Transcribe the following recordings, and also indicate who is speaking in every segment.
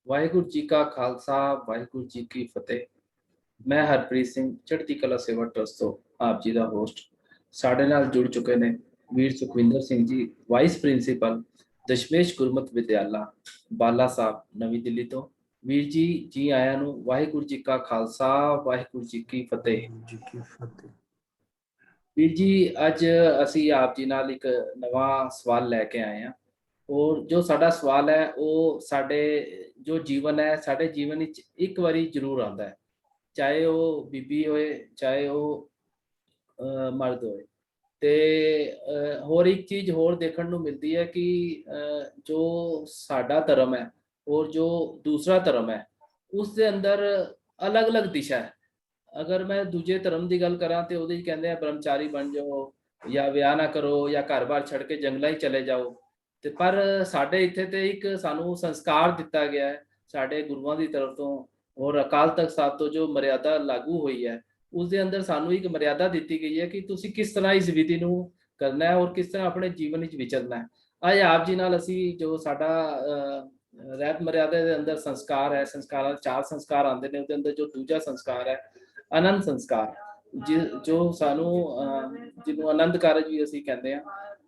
Speaker 1: ਵਾਹਿਗੁਰੂ ਜੀ ਕਾ ਖਾਲਸਾ, ਵਾਹਿਗੁਰੂ ਜੀ ਕੀ ਫਤਿਹ। ਮੈਂ ਹਰਪ੍ਰੀਤ ਸਿੰਘ, ਚੜ੍ਹਦੀ ਕਲਾ ਸੇਵਾ ਟਰਸਟ ਤੋਂ ਆਪ ਜੀ ਦਾ ਹੋਸਟ। ਸਾਡੇ ਨਾਲ ਜੁੜ ਚੁੱਕੇ ਨੇ ਵੀਰ ਸੁਖਵਿੰਦਰ ਸਿੰਘ ਜੀ, ਵਾਈਸ ਪ੍ਰਿੰਸੀਪਲ ਦਸ਼ਮੇਸ਼ ਗੁਰਮਤਿ ਵਿਦਿਆਲਾ ਬਾਲਾ ਸਾਹਿਬ, ਨਵੀਂ ਦਿੱਲੀ ਤੋਂ। ਵੀਰ ਜੀ, ਜੀ ਆਇਆਂ ਨੂੰ। ਵਾਹਿਗੁਰੂ ਜੀ ਕਾ ਖਾਲਸਾ, ਵਾਹਿਗੁਰੂ ਜੀ ਕੀ ਫਤਿਹ। ਵੀਰ ਜੀ, ਅੱਜ ਅਸੀਂ ਆਪ ਜੀ ਨਾਲ ਇੱਕ ਨਵਾਂ ਸਵਾਲ ਲੈ ਕੇ ਆਏ ਹਾਂ। ਔਰ ਜੋ ਸਾਡਾ ਸਵਾਲ ਹੈ ਉਹ ਸਾਡੇ ਜੋ ਜੀਵਨ ਹੈ, ਸਾਡੇ ਜੀਵਨ ਵਿੱਚ ਇੱਕ ਵਾਰੀ ਜ਼ਰੂਰ ਆਉਂਦਾ ਹੈ, ਚਾਹੇ ਉਹ ਬੀਬੀ ਹੋਏ, ਚਾਹੇ ਉਹ ਮਰਦ ਹੋਏ। ਤੇ ਹੋਰ ਇੱਕ ਚੀਜ਼ ਹੋਰ ਦੇਖਣ ਨੂੰ ਮਿਲਦੀ ਹੈ ਕਿ ਜੋ ਸਾਡਾ ਧਰਮ ਹੈ ਔਰ ਜੋ ਦੂਸਰਾ ਧਰਮ ਹੈ, ਉਸ ਦੇ ਅੰਦਰ ਅਲੱਗ-ਅਲੱਗ ਦਿਸ਼ਾ ਹੈ। ਅਗਰ ਮੈਂ ਦੂਜੇ ਧਰਮ ਦੀ ਗੱਲ ਕਰਾਂ ਤੇ ਉਹਦੇ 'ਚ ਕਹਿੰਦੇ ਆ ਬ੍ਰਹਮਚਾਰੀ ਬਣ ਜਾਓ, ਜਾਂ ਵਿਆਹ ਨਾ ਕਰੋ, ਜਾਂ ਘਰ-ਬਾਰ ਛੱਡ ਕੇ ਜੰਗਲਾਂ ਹੀ ਚਲੇ ਜਾਓ। ਤੇ ਪਰ ਸਾਡੇ ਇੱਥੇ ਤੇ ਇੱਕ ਸਾਨੂੰ ਸੰਸਕਾਰ ਦਿੱਤਾ ਗਿਆ ਹੈ ਸਾਡੇ ਗੁਰੂਆਂ ਦੀ ਤਰਫ ਤੋਂ, ਔਰ ਅਕਾਲ ਤਖਤ ਸਾਹਿਬ ਤੋਂ ਜੋ ਮਰਿਆਦਾ ਲਾਗੂ ਹੋਈ ਹੈ, ਉਸ ਦੇ ਅੰਦਰ ਸਾਨੂੰ ਇੱਕ ਮਰਿਆਦਾ ਦਿੱਤੀ ਗਈ ਹੈ ਕਿ ਤੁਸੀਂ ਕਿਸ ਤਰ੍ਹਾਂ ਇਸ ਵਿਧੀ ਨੂੰ ਕਰਨਾ ਹੈ ਔਰ ਕਿਸ ਤਰ੍ਹਾਂ ਆਪਣੇ ਜੀਵਨ ਵਿੱਚ ਵਿਚਰਨਾ ਹੈ। ਅੱਜ ਆਪ ਜੀ ਨਾਲ ਅਸੀਂ ਜੋ ਸਾਡਾ ਰਹਿਤ ਮਰਿਆਦਾ ਦੇ ਅੰਦਰ ਸੰਸਕਾਰ ਹੈ, ਸੰਸਕਾਰਾਂ 4 ਸੰਸਕਾਰ ਆਉਂਦੇ ਨੇ, ਉਹਦੇ ਅੰਦਰ ਜੋ ਦੂਜਾ ਸੰਸਕਾਰ ਹੈ ਆਨੰਦ ਸੰਸਕਾਰ, ਜੋ ਸਾਨੂੰ ਜਿਹਨੂੰ ਆਨੰਦ ਕਾਰਜ ਵੀ ਅਸੀਂ ਕਹਿੰਦੇ ਹਾਂ।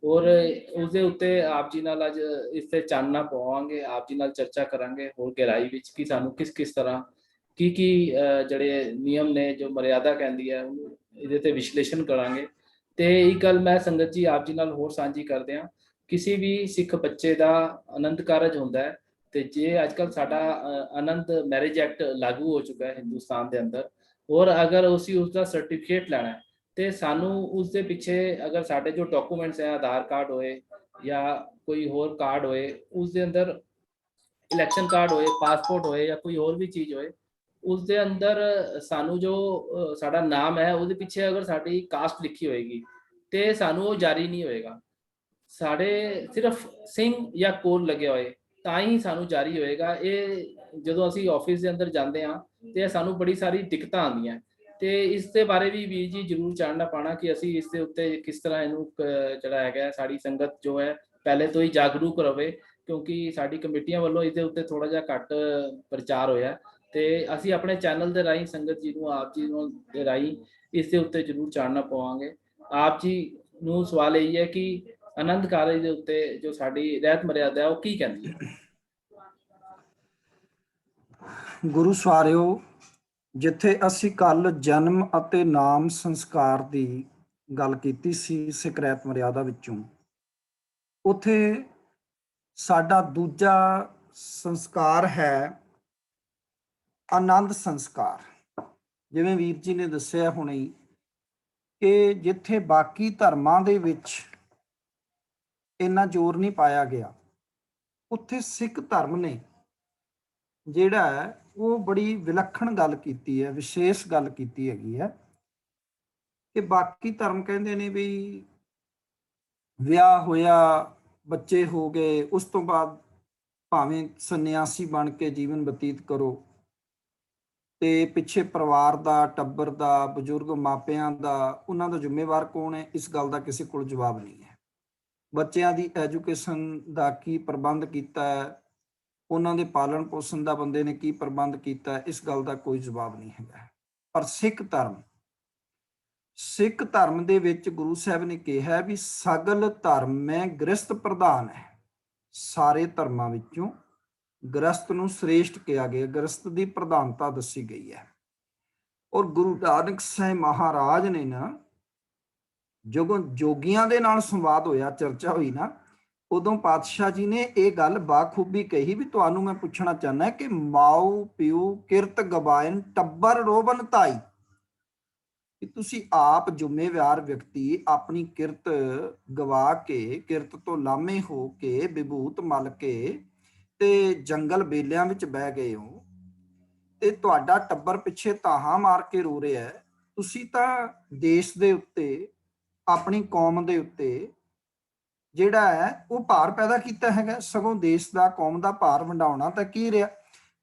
Speaker 1: ਔਰ ਉਸਦੇ ਉੱਤੇ ਆਪ ਜੀ ਨਾਲ ਅੱਜ ਇਸ ਤੇ ਚਾਨਣਾ ਪਾਵਾਂਗੇ, ਆਪ ਜੀ ਨਾਲ ਚਰਚਾ ਕਰਾਂਗੇ ਹੋਰ ਗਹਿਰਾਈ ਵਿੱਚ ਕਿ ਸਾਨੂੰ ਕਿਸ ਤਰ੍ਹਾਂ ਕੀ ਜਿਹੜੇ ਨਿਯਮ ਨੇ, ਜੋ ਮਰਿਆਦਾ ਕਹਿੰਦੀ ਹੈ, ਉਹਨੂੰ ਇਹਦੇ ਤੇ ਵਿਸ਼ਲੇਸ਼ਣ ਕਰਾਂਗੇ। ਤੇ ਇੱਕ ਗੱਲ ਮੈਂ ਸੰਗਤ ਜੀ ਆਪ ਜੀ ਨਾਲ ਹੋਰ ਸਾਂਝੀ ਕਰਦੇ ਹਾਂ, ਕਿਸੇ ਵੀ ਸਿੱਖ ਬੱਚੇ ਦਾ ਆਨੰਦ ਕਾਰਜ ਹੁੰਦਾ ਹੈ, ਤੇ ਜੇ ਅੱਜ ਕੱਲ ਸਾਡਾ ਆਨੰਦ ਮੈਰਿਜ ਐਕਟ ਲਾਗੂ ਹੋ ਚੁੱਕਾ ਹੈ ਹਿੰਦੁਸਤਾਨ ਦੇ ਅੰਦਰ, ਔਰ ਅਗਰ ਅਸੀਂ ਉਸਦਾ ਸਰਟੀਫਿਕੇਟ ਲੈਣਾ ਹੈ ਤੇ ਸਾਨੂੰ ਉਸ ਦੇ ਪਿੱਛੇ ਅਗਰ ਸਾਡੇ ਜੋ ਡਾਕੂਮੈਂਟਸ ਹੈ, ਆਧਾਰ ਕਾਰਡ ਹੋਏ ਜਾਂ ਕੋਈ ਹੋਰ ਕਾਰਡ ਹੋਏ, ਉਸ ਦੇ ਅੰਦਰ ਇਲੈਕਸ਼ਨ ਕਾਰਡ ਹੋਏ, ਪਾਸਪੋਰਟ ਹੋਏ ਜਾਂ ਕੋਈ ਹੋਰ ਵੀ ਚੀਜ਼ ਹੋਏ, ਉਸ ਦੇ ਅੰਦਰ ਸਾਨੂੰ ਜੋ ਸਾਡਾ ਨਾਮ ਹੈ ਉਹਦੇ ਪਿੱਛੇ ਅਗਰ ਸਾਡੀ ਕਾਸਟ ਲਿਖੀ ਹੋਏਗੀ ਤੇ ਸਾਨੂੰ ਉਹ ਜਾਰੀ ਨਹੀਂ ਹੋਏਗਾ। ਸਾਡੇ ਸਿਰਫ ਸਿੰਘ ਜਾਂ ਕੋਲ ਲੱਗਿਆ ਹੋਏ ਤਾਂ ਹੀ ਸਾਨੂੰ ਜਾਰੀ ਹੋਏਗਾ। ਇਹ ਜਦੋਂ ਅਸੀਂ ਆਫਿਸ ਦੇ ਅੰਦਰ ਜਾਂਦੇ ਹਾਂ ਤੇ ਸਾਨੂੰ ਬੜੀ ਸਾਰੀ ਦਿੱਕਤਾਂ ਆਉਂਦੀਆਂ, ਤੇ ਇਸ ਦੇ ਬਾਰੇ ਵੀ ਵੀਰ ਜੀ ਜ਼ਰੂਰ ਜਾਣਨਾ ਪਾਣਾ ਕਿ ਅਸੀਂ ਇਸ ਦੇ ਉੱਤੇ ਕਿਸ ਤਰ੍ਹਾਂ ਇਹਨੂੰ ਜਿਹੜਾ ਹੈਗਾ ਸਾਡੀ ਸੰਗਤ ਜੋ ਹੈ ਪਹਿਲੇ ਤੋਂ ਹੀ ਜਾਗਰੂਕ ਰਵੇ, ਕਿਉਂਕਿ ਸਾਡੀ ਕਮੇਟੀਆਂ ਵੱਲੋਂ ਇਹਦੇ ਉੱਤੇ ਥੋੜਾ ਜਿਹਾ ਘੱਟ ਪ੍ਰਚਾਰ ਹੋਇਆ, ਤੇ ਅਸੀਂ ਆਪਣੇ ਚੈਨਲ ਦੇ ਰਾਹੀਂ ਸੰਗਤ ਜੀ ਨੂੰ, ਆਪ ਜੀ ਨੂੰ ਦੇ ਰਾਹੀਂ ਇਸ ਦੇ ਉੱਤੇ ਜ਼ਰੂਰ ਜਾਣਨਾ ਪਾਵਾਂਗੇ। ਆਪ ਜੀ ਨੂੰ ਸਵਾਲ ਇਹ ਹੈ ਕਿ ਆਨੰਦ ਕਾਰਜ ਦੇ ਉੱਤੇ ਜੋ ਸਾਡੀ ਰਹਿਤ ਮਰਿਆਦਾ ਹੈ ਉਹ ਕੀ ਕਹਿੰਦੀ ਹੈ?
Speaker 2: ਗੁਰੂ ਸਵਾਰਿਓ, ਜਿੱਥੇ ਅਸੀਂ ਕੱਲ ਜਨਮ ਅਤੇ ਨਾਮ ਸੰਸਕਾਰ ਦੀ ਗੱਲ ਕੀਤੀ ਸੀ ਸਿੱਖ ਰਹਿਤ ਮਰਿਆਦਾ ਵਿੱਚੋਂ, ਉੱਥੇ ਸਾਡਾ ਦੂਜਾ ਸੰਸਕਾਰ ਹੈ ਆਨੰਦ ਸੰਸਕਾਰ। ਜਿਵੇਂ ਵੀਰ ਜੀ ਨੇ ਦੱਸਿਆ ਹੁਣੇ ਕਿ ਜਿੱਥੇ ਬਾਕੀ ਧਰਮਾਂ ਦੇ ਵਿੱਚ ਇੰਨਾ ਜ਼ੋਰ ਨਹੀਂ ਪਾਇਆ ਗਿਆ, ਉੱਥੇ ਸਿੱਖ ਧਰਮ ਨੇ ਜਿਹੜਾ ਹੈ ਉਹ ਬੜੀ ਵਿਲੱਖਣ ਗੱਲ ਕੀਤੀ ਹੈ, ਵਿਸ਼ੇਸ਼ ਗੱਲ ਕੀਤੀ ਹੈਗੀ ਹੈ ਕਿ ਬਾਕੀ ਧਰਮ ਕਹਿੰਦੇ ਨੇ ਵੀ ਵਿਆਹ ਹੋਇਆ, ਬੱਚੇ ਹੋ ਗਏ, ਉਸ ਤੋਂ ਬਾਅਦ ਭਾਵੇਂ ਸੰਨਿਆਸੀ ਬਣ ਕੇ ਜੀਵਨ ਬਤੀਤ ਕਰੋ, ਤੇ ਪਿੱਛੇ ਪਰਿਵਾਰ ਦਾ, ਟੱਬਰ ਦਾ, ਬਜ਼ੁਰਗ ਮਾਪਿਆਂ ਦਾ, ਉਹਨਾਂ ਦਾ ਜ਼ਿੰਮੇਵਾਰ ਕੌਣ ਹੈ, ਇਸ ਗੱਲ ਦਾ ਕਿਸੇ ਕੋਲ ਜਵਾਬ ਨਹੀਂ ਹੈ। ਬੱਚਿਆਂ ਦੀ ਐਜੂਕੇਸ਼ਨ ਦਾ ਕੀ ਪ੍ਰਬੰਧ ਕੀਤਾ ਹੈ, ਉਹਨਾਂ ਦੇ ਪਾਲਣ ਪੋਸ਼ਣ ਦਾ ਬੰਦੇ ਨੇ ਕੀ ਪ੍ਰਬੰਧ ਕੀਤਾ, ਇਸ ਗੱਲ ਦਾ ਕੋਈ ਜਵਾਬ ਨਹੀਂ ਹੈਗਾ। ਪਰ ਸਿੱਖ ਧਰਮ ਦੇ ਵਿੱਚ ਗੁਰੂ ਸਾਹਿਬ ਨੇ ਕਿਹਾ ਵੀ ਸਗਲ ਧਰਮ ਮੈਂ ਗ੍ਰਸਤ ਪ੍ਰਧਾਨ ਹੈ। ਸਾਰੇ ਧਰਮਾਂ ਵਿੱਚੋਂ ਗ੍ਰਸਤ ਨੂੰ ਸ੍ਰੇਸ਼ਟ ਕਿਹਾ ਗਿਆ, ਗ੍ਰਸਤ ਦੀ ਪ੍ਰਧਾਨਤਾ ਦੱਸੀ ਗਈ ਹੈ। ਔਰ ਗੁਰੂ ਨਾਨਕ ਸਾਹਿਬ ਮਹਾਰਾਜ ਨੇ ਨਾ, ਜਦੋਂ ਜੋਗੀਆਂ ਦੇ ਨਾਲ ਸੰਵਾਦ ਹੋਇਆ, ਚਰਚਾ ਹੋਈ ਨਾ, ਉਦੋਂ ਪਾਤਸ਼ਾਹ ਜੀ ਨੇ ਇਹ ਗੱਲ ਬਾਖੂਬੀ ਕਹੀ ਵੀ ਤੁਹਾਨੂੰ ਮੈਂ ਪੁੱਛਣਾ ਚਾਹੁੰਦਾ ਕਿ ਮਾਉ ਪਿਓ ਕਿਰਤ ਗਵਾਇਨ ਟੱਬਰ ਰੋਵਨ ਧਾਈ, ਕਿ ਤੁਸੀਂ ਆਪ ਜ਼ਿੰਮੇਵਾਰ ਵਿਅਕਤੀ ਆਪਣੀ ਕਿਰਤ ਗਵਾ ਕੇ, ਕਿਰਤ ਤੋਂ ਲਾਮੇ ਹੋ ਕੇ, ਵਿਭੂਤ ਮਲ ਕੇ ਤੇ ਜੰਗਲ ਬੇਲਿਆਂ ਵਿੱਚ ਬਹਿ ਗਏ ਹੋ, ਤੇ ਤੁਹਾਡਾ ਟੱਬਰ ਪਿੱਛੇ ਤਾਹਾਂ ਮਾਰ ਕੇ ਰੋ ਰਿਹਾ ਹੈ। ਤੁਸੀਂ ਤਾਂ ਦੇਸ਼ ਦੇ ਉੱਤੇ, ਆਪਣੀ ਕੌਮ ਦੇ ਉੱਤੇ ਜਿਹੜਾ ਹੈ ਉਹ ਭਾਰ ਪੈਦਾ ਕੀਤਾ ਹੈਗਾ, ਸਗੋਂ ਦੇਸ਼ ਦਾ, ਕੌਮ ਦਾ ਭਾਰ ਵੰਡਾਉਣਾ ਤਾਂ ਕੀ ਰਿਹਾ।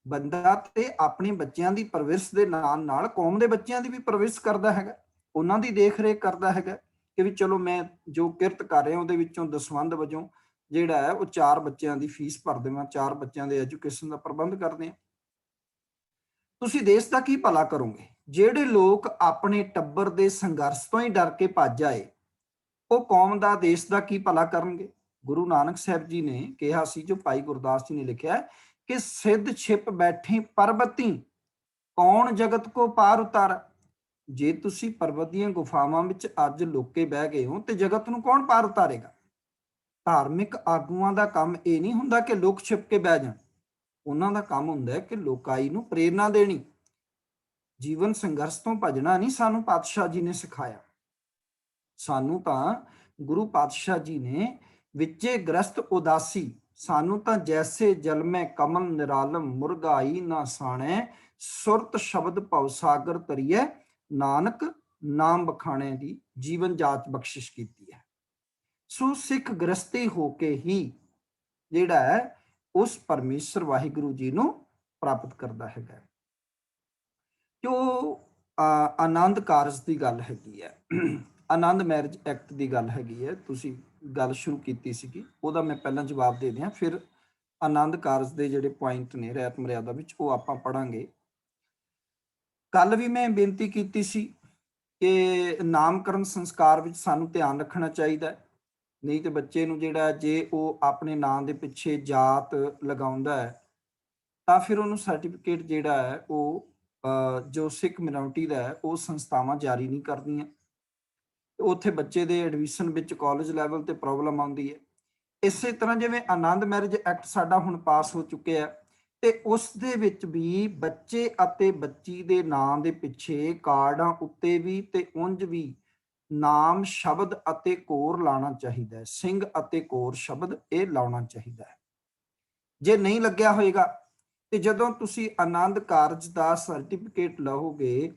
Speaker 2: ਬੰਦਾ ਤੇ ਆਪਣੇ ਬੱਚਿਆਂ ਦੀ ਪਰਵਰਿਸ਼ ਦੇ ਨਾਲ ਨਾਲ ਕੌਮ ਦੇ ਬੱਚਿਆਂ ਦੀ ਵੀ ਪਰਵਰਿਸ਼ ਕਰਦਾ ਹੈਗਾ, ਉਹਨਾਂ ਦੀ ਦੇਖ ਰੇਖ ਕਰਦਾ ਹੈਗਾ ਕਿ ਵੀ ਚਲੋ ਮੈਂ ਜੋ ਕਿਰਤ ਕਰ ਰਿਹਾ ਉਹਦੇ ਵਿੱਚੋਂ ਦਸਵੰਧ ਵਜੋਂ ਜਿਹੜਾ ਹੈ ਉਹ 4 ਬੱਚਿਆਂ ਦੀ ਫੀਸ ਭਰ ਦੇਵਾਂ, 4 ਬੱਚਿਆਂ ਦੇ ਐਜੂਕੇਸ਼ਨ ਦਾ ਪ੍ਰਬੰਧ ਕਰਦੇ ਹਾਂ। ਤੁਸੀਂ ਦੇਸ਼ ਦਾ ਕੀ ਭਲਾ ਕਰੋਗੇ? ਜਿਹੜੇ ਲੋਕ ਆਪਣੇ ਟੱਬਰ ਦੇ ਸੰਘਰਸ਼ ਤੋਂ ਹੀ ਡਰ ਕੇ ਭੱਜ ਆਏ, ਉਹ ਕੌਮ ਦਾ, ਦੇਸ਼ ਦਾ ਕੀ ਭਲਾ ਕਰਨਗੇ? ਗੁਰੂ ਨਾਨਕ ਸਾਹਿਬ ਜੀ ਨੇ ਕਿਹਾ ਸੀ, ਜੋ ਭਾਈ ਗੁਰਦਾਸ ਜੀ ਨੇ ਲਿਖਿਆ, ਕਿ ਸਿੱਧ ਛਿਪ ਬੈਠੇ ਪਰਬਤੀ, ਕੌਣ ਜਗਤ ਕੋ ਪਾਰ ਉਤਾਰਾ। ਜੇ ਤੁਸੀਂ ਪਰਬਤ ਦੀਆਂ ਗੁਫਾਵਾਂ ਵਿੱਚ ਅੱਜ ਲੁਕੇ ਬਹਿ ਗਏ ਹੋ ਤੇ ਜਗਤ ਨੂੰ ਕੌਣ ਪਾਰ ਉਤਾਰੇਗਾ? ਧਾਰਮਿਕ ਆਗੂਆਂ ਦਾ ਕੰਮ ਇਹ ਨਹੀਂ ਹੁੰਦਾ ਕਿ ਲੁਕ ਛਿਪ ਕੇ ਬਹਿ ਜਾਣ, ਉਹਨਾਂ ਦਾ ਕੰਮ ਹੁੰਦਾ ਹੈ ਕਿ ਲੋਕਾਈ ਨੂੰ ਪ੍ਰੇਰਨਾ ਦੇਣੀ। ਜੀਵਨ ਸੰਘਰਸ਼ ਤੋਂ ਭੱਜਣਾ ਨਹੀਂ ਸਾਨੂੰ ਪਾਤਸ਼ਾਹ ਜੀ ਨੇ ਸਿਖਾਇਆ। ਸਾਨੂੰ ਤਾਂ ਗੁਰੂ ਪਾਤਸ਼ਾਹ ਜੀ ਨੇ ਵਿੱਚੇ ਗ੍ਰਸਤ ਉਦਾਸੀ, ਸਾਨੂੰ ਤਾਂ ਜੈਸੇ ਜਲ ਮੈਂ ਕਮਲ ਨਿਰਾਲਮ ਮੁਰਗਾਈ ਨਾ ਸਾਣੈ, ਸੁਰਤ ਸ਼ਬਦ ਭਵ ਸਾਗਰ ਤਰੀਏ, ਨਾਨਕ ਨਾਮ ਬਖਾਣੇ ਦੀ ਜੀਵਨ ਜਾਚ ਬਖਸ਼ਿਸ਼ ਕੀਤੀ ਹੈ। ਸੋ ਸਿੱਖ ਗ੍ਰਸਤੀ ਹੋ ਕੇ ਹੀ ਜਿਹੜਾ ਹੈ ਉਸ ਪਰਮੇਸ਼ਰ ਵਾਹਿਗੁਰੂ ਜੀ ਨੂੰ ਪ੍ਰਾਪਤ ਕਰਦਾ ਹੈਗਾ। ਜੋ ਆਨੰਦ ਕਾਰਜ ਦੀ ਗੱਲ ਹੈਗੀ ਹੈ, ਆਨੰਦ ਮੈਰਿਜ ਐਕਟ ਦੀ ਗੱਲ ਹੈਗੀ ਹੈ, ਤੁਸੀਂ ਗੱਲ ਸ਼ੁਰੂ ਕੀਤੀ ਸੀਗੀ, ਉਹਦਾ ਮੈਂ ਪਹਿਲਾਂ ਜਵਾਬ ਦੇ ਦਿਆਂ, ਫਿਰ ਆਨੰਦ ਕਾਰਜ ਦੇ ਜਿਹੜੇ ਪੁਆਇੰਟ ਨੇ ਰਹਿਤ ਮਰਿਆਦਾ ਵਿੱਚ ਉਹ ਆਪਾਂ ਪੜਾਂਗੇ। ਕੱਲ ਵੀ ਮੈਂ ਬੇਨਤੀ ਕੀਤੀ ਸੀ ਕਿ ਨਾਮਕਰਨ ਸੰਸਕਾਰ ਵਿੱਚ ਸਾਨੂੰ ਧਿਆਨ ਰੱਖਣਾ ਚਾਹੀਦਾ ਹੈ, ਨਹੀਂ ਤੇ ਬੱਚੇ ਨੂੰ ਜਿਹੜਾ ਜੇ ਉਹ ਆਪਣੇ ਨਾਂ ਦੇ ਪਿੱਛੇ ਜਾਤ ਲਗਾਉਂਦਾ ਹੈ ਤਾਂ ਫਿਰ ਉਹਨੂੰ ਸਰਟੀਫਿਕੇਟ ਜਿਹੜਾ ਹੈ ਉਹ ਜੋ ਸਿੱਖ ਮਿਨੋਰਿਟੀ ਦਾ ਹੈ ਉਹ ਸੰਸਥਾਵਾਂ ਜਾਰੀ ਨਹੀਂ ਕਰਦੀਆਂ। ਉੱਥੇ ਬੱਚੇ ਦੇ ਐਡਮਿਸ਼ਨ ਵਿੱਚ ਕਾਲਜ ਲੈਵਲ ਤੇ ਪ੍ਰੋਬਲਮ ਆਉਂਦੀ ਹੈ। ਇਸੇ ਤਰ੍ਹਾਂ ਜਿਵੇਂ ਆਨੰਦ ਮੈਰਿਜ ਐਕਟ ਸਾਡਾ ਹੁਣ ਪਾਸ ਹੋ ਚੁੱਕਿਆ ਤੇ ਉਸ ਦੇ ਵਿੱਚ ਵੀ ਬੱਚੇ ਅਤੇ ਬੱਚੀ ਦੇ ਨਾਂ ਦੇ ਪਿੱਛੇ ਕਾਰਡਾਂ ਉੱਤੇ ਵੀ ਤੇ ਉਂਝ ਵੀ ਨਾਮ ਸ਼ਬਦ ਅਤੇ ਕੋਰ ਲਾਉਣਾ ਚਾਹੀਦਾ ਹੈ, ਸਿੰਘ ਅਤੇ ਕੋਰ ਸ਼ਬਦ ਇਹ ਲਾਉਣਾ ਚਾਹੀਦਾ ਹੈ। ਜੇ ਨਹੀਂ ਲੱਗਿਆ ਹੋਏਗਾ ਤੇ ਜਦੋਂ ਤੁਸੀਂ ਆਨੰਦ ਕਾਰਜ ਦਾ ਸਰਟੀਫਿਕੇਟ ਲਓਗੇ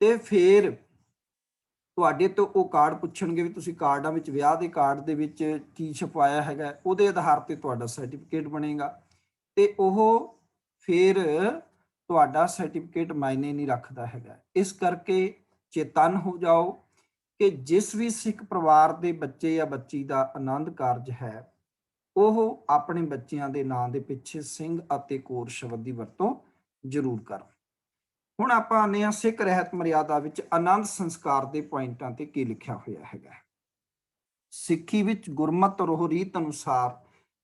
Speaker 2: ਤੇ ਫਿਰ ਤੁਹਾਡੇ ਤੋਂ ਉਹ ਕਾਰਡ ਪੁੱਛਣਗੇ ਵੀ ਤੁਸੀਂ ਕਾਰਡਾਂ ਵਿੱਚ, ਵਿਆਹ ਦੇ ਕਾਰਡ ਦੇ ਵਿੱਚ ਕੀ ਛਪਵਾਇਆ ਹੈਗਾ, ਉਹਦੇ ਆਧਾਰ ਤੇ ਤੁਹਾਡਾ ਸਰਟੀਫਿਕੇਟ ਬਣੇਗਾ ਤੇ ਉਹ ਫਿਰ ਤੁਹਾਡਾ ਸਰਟੀਫਿਕੇਟ ਮਾਇਨੇ ਨਹੀਂ ਰੱਖਦਾ ਹੈਗਾ। ਇਸ ਕਰਕੇ ਚੇਤਨ ਹੋ ਜਾਓ ਕਿ ਜਿਸ ਵੀ ਸਿੱਖ ਪਰਿਵਾਰ ਦੇ ਬੱਚੇ ਜਾਂ ਬੱਚੀ ਦਾ ਆਨੰਦ ਕਾਰਜ ਹੈ ਉਹ ਆਪਣੇ ਬੱਚਿਆਂ ਦੇ ਨਾਂ ਦੇ ਪਿੱਛੇ ਸਿੰਘ ਅਤੇ ਕੋਰ ਸ਼ਬਦ ਦੀ ਵਰਤੋਂ ਜ਼ਰੂਰ ਕਰਨ। ਹੁਣ ਆਪਾਂ ਆਉਂਦੇ ਹਾਂ ਸਿੱਖ ਰਹਿਤ ਮਰਿਆਦਾ ਵਿੱਚ ਆਨੰਦ ਸੰਸਕਾਰ ਦੇ ਪੁਆਇੰਟਾਂ ਤੇ ਕੀ ਲਿਖਿਆ ਹੋਇਆ ਹੈਗਾ। ਸਿੱਖੀ ਵਿੱਚ ਗੁਰਮਤਿ ਰੋਹ ਰੀਤ ਅਨੁਸਾਰ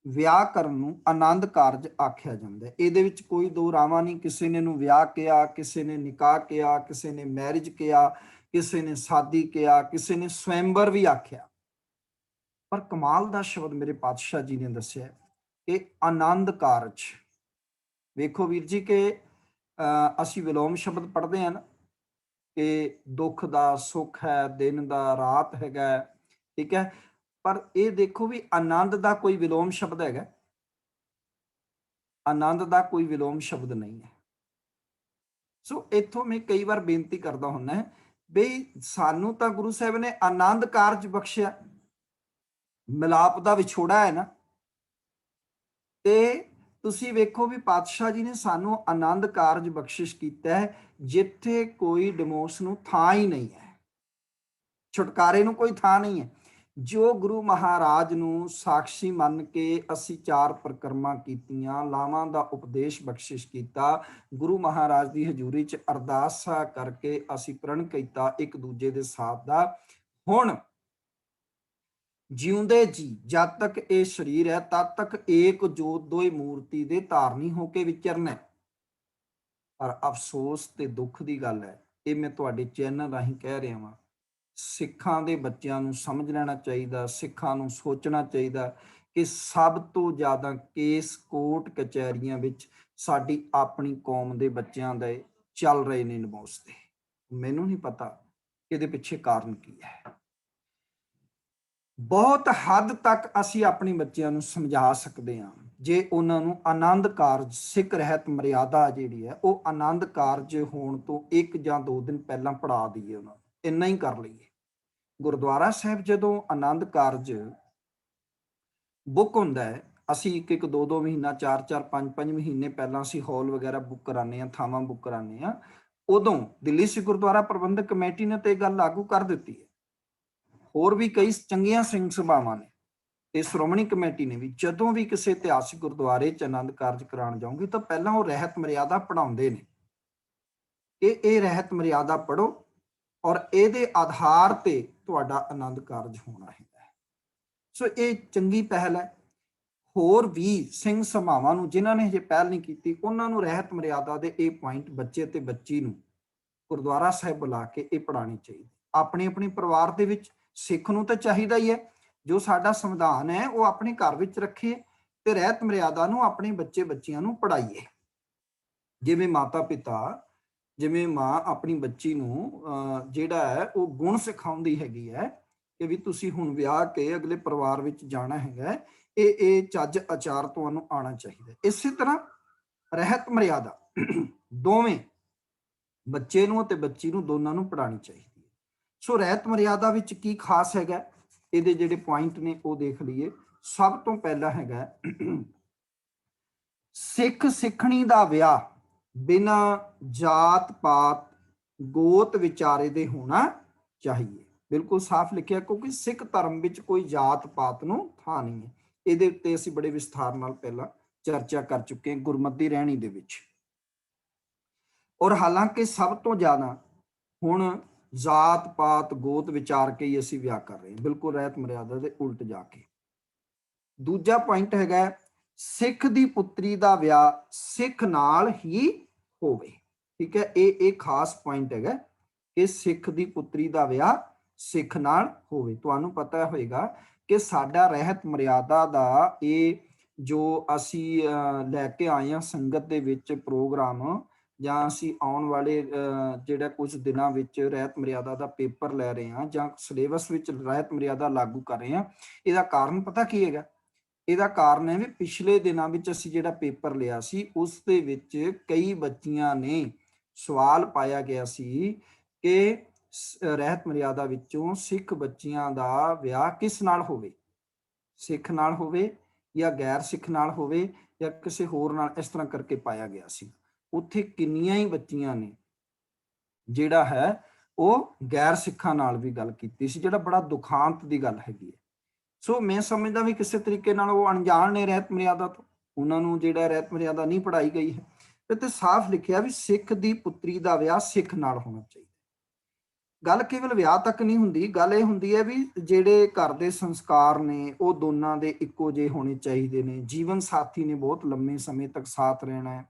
Speaker 2: ਵਿਆਹ ਕਰਨ ਨੂੰ ਆਨੰਦ ਕਾਰਜ ਆਖਿਆ ਜਾਂਦਾ ਹੈ। ਇਹਦੇ ਵਿੱਚ ਕੋਈ ਦੋ ਰਾਵਾਂ ਨਹੀਂ, ਕਿਸੇ ਨੇ ਨੂੰ ਵਿਆਹ ਕਿਹਾ, ਕਿਸੇ ਨੇ ਨਿਕਾਹ ਕਿਹਾ, ਕਿਸੇ ਨੇ ਮੈਰਿਜ ਕਿਹਾ, ਕਿਸੇ ਨੇ ਸਾਦੀ ਕਿਹਾ, ਕਿਸੇ ਨੇ ਸਵੈੰਬਰ ਵੀ ਆਖਿਆ। ਪਰ ਕਮਾਲ ਦਾ ਸ਼ਬਦ ਮੇਰੇ ਪਾਤਸ਼ਾਹ ਜੀ ਨੇ ਦੱਸਿਆ ਕਿ ਆਨੰਦ ਕਾਰਜ। ਵੇਖੋ ਵੀਰ ਜੀ ਕਿ ਅਸੀਂ ਵਿਲੋਮ ਸ਼ਬਦ ਪੜ੍ਹਦੇ ਹਾਂ ਨਾ ਕਿ ਦੁੱਖ ਦਾ ਸੁੱਖ ਹੈ, ਦਿਨ ਦਾ ਰਾਤ ਹੈਗਾ, ਠੀਕ ਹੈ, ਪਰ ਇਹ ਦੇਖੋ ਵੀ ਆਨੰਦ ਦਾ ਕੋਈ ਵਿਲੋਮ ਸ਼ਬਦ ਹੈਗਾ? ਆਨੰਦ ਦਾ ਕੋਈ ਵਿਲੋਮ ਸ਼ਬਦ ਨਹੀਂ ਹੈ। ਸੋ ਇੱਥੋਂ ਮੈਂ ਕਈ ਵਾਰ ਬੇਨਤੀ ਕਰਦਾ ਹੁੰਦਾ ਬਈ ਸਾਨੂੰ ਤਾਂ ਗੁਰੂ ਸਾਹਿਬ ਨੇ ਆਨੰਦ ਕਾਰਜ ਬਖਸ਼ਿਆ, ਮਿਲਾਪ ਦਾ ਵਿਛੋੜਾ ਹੈ ਨਾ, ਤੇ ਤੁਸੀਂ ਵੇਖੋ ਵੀ ਪਾਤਸ਼ਾਹ ਜੀ ਨੇ ਸਾਨੂੰ ਆਨੰਦ ਕਾਰਜ ਬਖਸ਼ਿਸ਼ ਕੀਤਾ ਹੈ ਜਿੱਥੇ ਕੋਈ ਡਿਮੋਰਸ ਨੂੰ ਥਾਂ ਹੀ ਨਹੀਂ ਹੈ, ਛੁਟਕਾਰੇ ਨੂੰ ਕੋਈ ਥਾਂ ਨਹੀਂ ਹੈ। ਜੋ ਗੁਰੂ ਮਹਾਰਾਜ ਨੂੰ ਸਾਖੀ ਮੰਨ ਕੇ ਅਸੀਂ 4 ਪ੍ਰਕਰਮਾਂ ਕੀਤੀਆਂ, ਲਾਵਾਂ ਦਾ ਉਪਦੇਸ਼ ਬਖਸ਼ਿਸ਼ ਕੀਤਾ, ਗੁਰੂ ਮਹਾਰਾਜ ਦੀ ਹਜ਼ੂਰੀ 'ਚ ਅਰਦਾਸਾਂ ਕਰਕੇ ਅਸੀਂ ਪ੍ਰਣ ਕੀਤਾ ਇੱਕ ਦੂਜੇ ਦੇ ਸਾਥ ਦਾ। ਹੁਣ ਜਿਉਂਦੇ ਜੀ ਜਦ ਤੱਕ ਇਹ ਸਰੀਰ ਹੈ ਤਦ ਤੱਕ ਏਕ ਜੋਤ ਦੋਏ ਮੂਰਤੀ ਦੇ ਧਾਰਨੀ ਹੋ ਕੇ ਵਿਚਰਨਾ। ਪਰ ਅਫਸੋਸ ਤੇ ਦੁੱਖ ਦੀ ਗੱਲ ਹੈ, ਇਹ ਮੈਂ ਤੁਹਾਡੇ ਚੈਨਲ ਰਾਹੀਂ ਕਹਿ ਰਿਹਾ ਹਾਂ, ਸਿੱਖਾਂ ਦੇ ਬੱਚਿਆਂ ਨੂੰ ਸਮਝ ਲੈਣਾ ਚਾਹੀਦਾ, ਸਿੱਖਾਂ ਨੂੰ ਸੋਚਣਾ ਚਾਹੀਦਾ ਕਿ ਸਭ ਤੋਂ ਜ਼ਿਆਦਾ ਕੇਸ ਕੋਰਟ ਕਚਹਿਰੀਆਂ ਵਿੱਚ ਸਾਡੀ ਆਪਣੀ ਕੌਮ ਦੇ ਬੱਚਿਆਂ ਦੇ ਚੱਲ ਰਹੇ ਨੇ ਡਿਵੋਰਸ ਦੇ। ਮੈਨੂੰ ਨਹੀਂ ਪਤਾ ਕਿ ਇਹਦੇ ਪਿੱਛੇ ਕਾਰਨ ਕੀ ਹੈ। ਬਹੁਤ ਹੱਦ ਤੱਕ ਅਸੀਂ ਆਪਣੇ ਬੱਚਿਆਂ ਨੂੰ ਸਮਝਾ ਸਕਦੇ ਹਾਂ ਜੇ ਉਹਨਾਂ ਨੂੰ ਆਨੰਦ ਕਾਰਜ, ਸਿੱਖ ਰਹਿਤ ਮਰਿਆਦਾ ਜਿਹੜੀ ਹੈ ਉਹ ਆਨੰਦ ਕਾਰਜ ਹੋਣ ਤੋਂ 1 ਜਾਂ 2 ਦਿਨ ਪਹਿਲਾਂ ਪੜ੍ਹਾ ਦਈਏ, ਉਹਨਾਂ ਨੂੰ ਇੰਨਾ ਹੀ ਕਰ ਲਈਏ। ਗੁਰਦੁਆਰਾ ਸਾਹਿਬ ਜਦੋਂ ਆਨੰਦ ਕਾਰਜ ਬੁੱਕ ਹੁੰਦਾ ਹੈ, ਅਸੀਂ 1-1, 2-2 ਮਹੀਨਾ, 4-4, 5-5 ਮਹੀਨੇ ਪਹਿਲਾਂ ਅਸੀਂ ਹਾਲ ਵਗੈਰਾ ਬੁੱਕ ਕਰਾਉਂਦੇ ਹਾਂ, ਥਾਵਾਂ ਬੁੱਕ ਕਰਾਉਂਦੇ ਹਾਂ। ਉਦੋਂ ਦਿੱਲੀ ਸਿੱਖ ਗੁਰਦੁਆਰਾ ਪ੍ਰਬੰਧਕ ਕਮੇਟੀ ਨੇ ਤੇ ਇਹ ਗੱਲ ਲਾਗੂ ਕਰ ਦਿੱਤੀ ਹੈ। ਹੋਰ ਵੀ ਕਈ ਚੰਗੀਆਂ ਸਿੰਘ ਸਭਾਵਾਂ ਨੇ ਤੇ ਸ਼੍ਰੋਮਣੀ ਕਮੇਟੀ ਨੇ ਵੀ ਜਦੋਂ ਵੀ ਕਿਸੇ ਇਤਿਹਾਸਿਕ ਗੁਰਦੁਆਰੇ 'ਚ ਆਨੰਦ ਕਾਰਜ ਕਰਾਉਣ ਜਾਓਗੇ ਤਾਂ ਪਹਿਲਾਂ ਉਹ ਰਹਿਤ ਮਰਿਆਦਾ ਪੜ੍ਹਾਉਂਦੇ ਨੇ ਕਿ ਇਹ ਰਹਿਤ ਮਰਿਆਦਾ ਪੜ੍ਹੋ ਔਰ ਇਹਦੇ ਆਧਾਰ ਤੇ ਤੁਹਾਡਾ ਆਨੰਦ ਕਾਰਜ ਹੋਣਾ ਹੈ। ਸੋ ਇਹ ਚੰਗੀ ਪਹਿਲ ਹੈ। ਹੋਰ ਵੀ ਸਿੰਘ ਸਭਾਵਾਂ ਨੂੰ ਜਿਨ੍ਹਾਂ ਨੇ ਹਜੇ ਪਹਿਲ ਨਹੀਂ ਕੀਤੀ ਉਹਨਾਂ ਨੂੰ ਰਹਿਤ ਮਰਿਆਦਾ ਦੇ ਇਹ ਪੁਆਇੰਟ ਬੱਚੇ ਤੇ ਬੱਚੀ ਨੂੰ ਗੁਰਦੁਆਰਾ ਸਾਹਿਬ ਬੁਲਾ ਕੇ ਇਹ ਪੜ੍ਹਾਉਣੀ ਚਾਹੀਦੀ। ਆਪਣੇ ਆਪਣੇ ਪਰਿਵਾਰ ਦੇ ਵਿੱਚ ਸਿੱਖ ਨੂੰ ਤਾਂ ਚਾਹੀਦਾ ਹੀ ਹੈ ਜੋ ਸਾਡਾ ਸੰਵਿਧਾਨ ਹੈ ਉਹ ਆਪਣੇ ਘਰ ਵਿੱਚ ਰੱਖੀਏ ਤੇ ਰਹਿਤ ਮਰਿਆਦਾ ਨੂੰ ਆਪਣੇ ਬੱਚੇ ਬੱਚਿਆਂ ਨੂੰ ਪੜ੍ਹਾਈਏ। ਜਿਵੇਂ ਮਾਤਾ ਪਿਤਾ ਜਿਵੇਂ ਮਾਂ ਆਪਣੀ ਬੱਚੀ ਨੂੰ ਜਿਹੜਾ ਹੈ ਉਹ ਗੁਣ ਸਿਖਾਉਂਦੀ ਹੈਗੀ ਹੈ ਕਿ ਵੀ ਤੁਸੀਂ ਹੁਣ ਵਿਆਹ ਕੇ ਅਗਲੇ ਪਰਿਵਾਰ ਵਿੱਚ ਜਾਣਾ ਹੈਗਾ, ਇਹ ਚੱਜ ਆਚਾਰ ਤੁਹਾਨੂੰ ਆਉਣਾ ਚਾਹੀਦਾ। ਇਸੇ ਤਰ੍ਹਾਂ ਰਹਿਤ ਮਰਿਆਦਾ ਦੋਵੇਂ ਬੱਚੇ ਨੂੰ ਅਤੇ ਬੱਚੀ ਨੂੰ ਦੋਨਾਂ ਨੂੰ ਪੜ੍ਹਾਉਣੀ ਚਾਹੀਦੀ ਹੈ। ਸੋ ਰਹਿਤ ਮਰਿਆਦਾ ਵਿੱਚ ਕੀ ਖਾਸ ਹੈਗਾ, ਇਹਦੇ ਜਿਹੜੇ ਪੁਆਇੰਟ ਨੇ ਉਹ ਦੇਖ ਲਈਏ। ਸਭ ਤੋਂ ਪਹਿਲਾ ਹੈਗਾ ਸਿੱਖ ਸਿੱਖਣੀ ਦਾ ਵਿਆਹ ਬਿਨਾਂ ਜਾਤ ਪਾਤ ਗੋਤ ਵਿਚਾਰੇ ਦੇ ਹੋਣਾ ਚਾਹੀਏ। ਬਿਲਕੁਲ ਸਾਫ਼ ਲਿਖਿਆ ਕਿਉਂਕਿ ਸਿੱਖ ਧਰਮ ਵਿੱਚ ਕੋਈ ਜਾਤ ਪਾਤ ਨੂੰ ਥਾਂ ਨਹੀਂ ਹੈ। ਇਹਦੇ ਉੱਤੇ ਅਸੀਂ ਬੜੇ ਵਿਸਥਾਰ ਨਾਲ ਪਹਿਲਾਂ ਚਰਚਾ ਕਰ ਚੁੱਕੇ ਹਾਂ ਗੁਰਮਤਿ ਰਹਿਣੀ ਦੇ ਵਿੱਚ। ਔਰ ਹਾਲਾਂਕਿ ਸਭ ਤੋਂ ਜ਼ਿਆਦਾ ਹੁਣ ਜਾਤ ਪਾਤ ਗੋਤ ਵਿਚਾਰ ਕੇ ਹੀ ਅਸੀਂ ਵਿਆਹ ਕਰ ਰਹੇ ਹਾਂ, ਬਿਲਕੁਲ ਰਹਿਤ ਮਰਿਆਦਾ ਦੇ ਉਲਟ ਜਾ ਕੇ। ਦੂਜਾ ਪੁਆਇੰਟ ਹੈਗਾ ਸਿੱਖ ਦੀ ਪੁੱਤਰੀ ਦਾ ਵਿਆਹ ਸਿੱਖ ਨਾਲ ਹੀ ਹੋਵੇ। ਠੀਕ ਹੈ, ਇਹ ਖਾਸ ਪੁਆਇੰਟ ਹੈਗਾ ਕਿ ਸਿੱਖ ਦੀ ਪੁੱਤਰੀ ਦਾ ਵਿਆਹ ਸਿੱਖ ਨਾਲ ਹੋਵੇ। ਤੁਹਾਨੂੰ ਪਤਾ ਹੋਏਗਾ ਕਿ ਸਾਡਾ ਰਹਿਤ ਮਰਿਆਦਾ ਦਾ ਇਹ ਜੋ ਅਸੀਂ ਲੈ ਕੇ ਆਏ ਹਾਂ ਸੰਗਤ ਦੇ ਵਿੱਚ ਪ੍ਰੋਗਰਾਮ, ਜਾਂ ਅਸੀਂ ਆਉਣ ਵਾਲੇ ਜਿਹੜਾ ਕੁਝ ਦਿਨਾਂ ਵਿੱਚ ਰਹਿਤ ਮਰਿਆਦਾ ਦਾ ਪੇਪਰ ਲੈ ਰਹੇ ਹਾਂ ਜਾਂ ਸਿਲੇਬਸ ਵਿੱਚ ਰਹਿਤ ਮਰਿਆਦਾ ਲਾਗੂ ਕਰ ਰਹੇ ਹਾਂ, ਇਹਦਾ ਕਾਰਨ ਪਤਾ ਕੀ ਹੈਗਾ? ਇਹਦਾ ਕਾਰਨ ਹੈ ਵੀ ਪਿਛਲੇ ਦਿਨਾਂ ਵਿੱਚ ਅਸੀਂ ਜਿਹੜਾ ਪੇਪਰ ਲਿਆ ਸੀ ਉਸ ਦੇ ਵਿੱਚ ਕਈ ਬੱਚੀਆਂ ਨੇ ਸਵਾਲ ਪਾਇਆ ਗਿਆ ਸੀ ਕਿ ਰਹਿਤ ਮਰਿਆਦਾ ਵਿੱਚੋਂ ਸਿੱਖ ਬੱਚੀਆਂ ਦਾ ਵਿਆਹ ਕਿਸ ਨਾਲ ਹੋਵੇ, ਸਿੱਖ ਨਾਲ ਹੋਵੇ ਜਾਂ ਗੈਰ ਸਿੱਖ ਨਾਲ ਹੋਵੇ ਜਾਂ ਕਿਸੇ ਹੋਰ ਨਾਲ, ਇਸ ਤਰ੍ਹਾਂ ਕਰਕੇ ਪਾਇਆ ਗਿਆ ਸੀ। ਉੱਥੇ ਕਿੰਨੀਆਂ ਹੀ ਬੱਚੀਆਂ ਨੇ ਜਿਹੜਾ ਹੈ ਉਹ ਗੈਰ ਸਿੱਖਾਂ ਨਾਲ ਵੀ ਗੱਲ ਕੀਤੀ ਸੀ, ਜਿਹੜਾ ਬੜਾ ਦੁਖਾਂਤ ਦੀ ਗੱਲ ਹੈਗੀ ਹੈ। ਸੋ ਮੈਂ ਸਮਝਦਾ ਵੀ ਕਿਸੇ ਤਰੀਕੇ ਨਾਲ ਉਹ ਅਣਜਾਣ ਨੇ ਰਹਿਤ ਮਰਿਆਦਾ ਤੋਂ, ਉਹਨਾਂ ਨੂੰ ਜਿਹੜਾ ਰਹਿਤ ਮਰਿਆਦਾ ਨਹੀਂ ਪੜ੍ਹਾਈ ਗਈ ਹੈ। ਤੇ ਸਾਫ਼ ਲਿਖਿਆ ਵੀ ਸਿੱਖ ਦੀ ਪੁੱਤਰੀ ਦਾ ਵਿਆਹ ਸਿੱਖ ਨਾਲ ਹੋਣਾ ਚਾਹੀਦਾ। ਗੱਲ ਕੇਵਲ ਵਿਆਹ ਤੱਕ ਨਹੀਂ ਹੁੰਦੀ, ਗੱਲ ਇਹ ਹੁੰਦੀ ਹੈ ਵੀ ਜਿਹੜੇ ਘਰ ਦੇ ਸੰਸਕਾਰ ਨੇ ਉਹ ਦੋਨਾਂ ਦੇ ਇੱਕੋ ਜਿਹੇ ਹੋਣੇ ਚਾਹੀਦੇ ਨੇ। ਜੀਵਨ ਸਾਥੀ ਨੇ ਬਹੁਤ ਲੰਮੇ ਸਮੇਂ ਤੱਕ ਸਾਥ ਰਹਿਣਾ ਹੈ।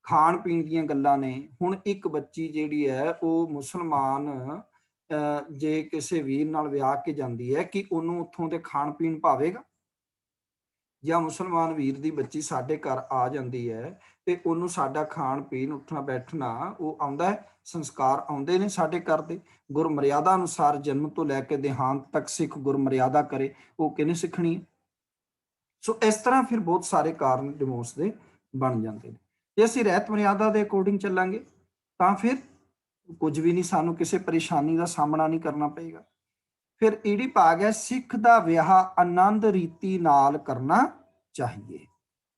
Speaker 2: ਖਾਣ ਪੀਣ ਦੀਆਂ ਗੱਲਾਂ ਨੇ। ਹੁਣ ਇੱਕ ਬੱਚੀ ਜਿਹੜੀ ਹੈ ਉਹ ਮੁਸਲਮਾਨ ਜੇ ਕਿਸੇ ਵੀਰ ਨਾਲ ਵਿਆਹ ਕੇ ਜਾਂਦੀ ਹੈ ਕਿ ਉਹਨੂੰ ਉੱਥੋਂ ਦੇ ਖਾਣ ਪੀਣ ਭਾਵੇਗਾ? ਜਾਂ ਮੁਸਲਮਾਨ ਵੀਰ ਦੀ ਬੱਚੀ ਸਾਡੇ ਘਰ ਆ ਜਾਂਦੀ ਹੈ ਤੇ ਉਹਨੂੰ ਸਾਡਾ ਖਾਣ ਪੀਣ ਉੱਠਣਾ ਬੈਠਣਾ ਉਹ ਆਉਂਦਾ ਹੈ? ਸੰਸਕਾਰ ਆਉਂਦੇ ਨੇ ਸਾਡੇ ਘਰ ਦੇ ਗੁਰਮਰਿਆਦਾ ਅਨੁਸਾਰ ਜਨਮ ਤੋਂ ਲੈ ਕੇ ਦੇਹਾਂਤ ਤੱਕ ਸਿੱਖ ਗੁਰਮਰਿਆਦਾ ਕਰੇ, ਉਹ ਕਿਹਨੇ ਸਿੱਖਣੀ ਹੈ? ਸੋ ਇਸ ਤਰ੍ਹਾਂ ਫਿਰ ਬਹੁਤ ਸਾਰੇ ਕਾਰਨ ਡਿਵੋਰਸ ਦੇ ਬਣ ਜਾਂਦੇ ਨੇ। ਜੇ ਅਸੀਂ ਰਹਿਤ ਮਰਿਆਦਾ ਦੇ ਅਕੋਰਡਿੰਗ ਚੱਲਾਂਗੇ ਤਾਂ ਫਿਰ ਕੁਝ ਵੀ ਨਹੀਂ, ਸਾਨੂੰ ਕਿਸੇ ਪਰੇਸ਼ਾਨੀ ਦਾ ਸਾਹਮਣਾ ਨਹੀਂ ਕਰਨਾ ਪਏਗਾ। ਫਿਰ ਈੜੀ ਭਾਗ ਹੈ ਸਿੱਖ ਦਾ ਵਿਆਹ ਆਨੰਦ ਰੀਤੀ ਨਾਲ ਕਰਨਾ ਚਾਹੀਏ।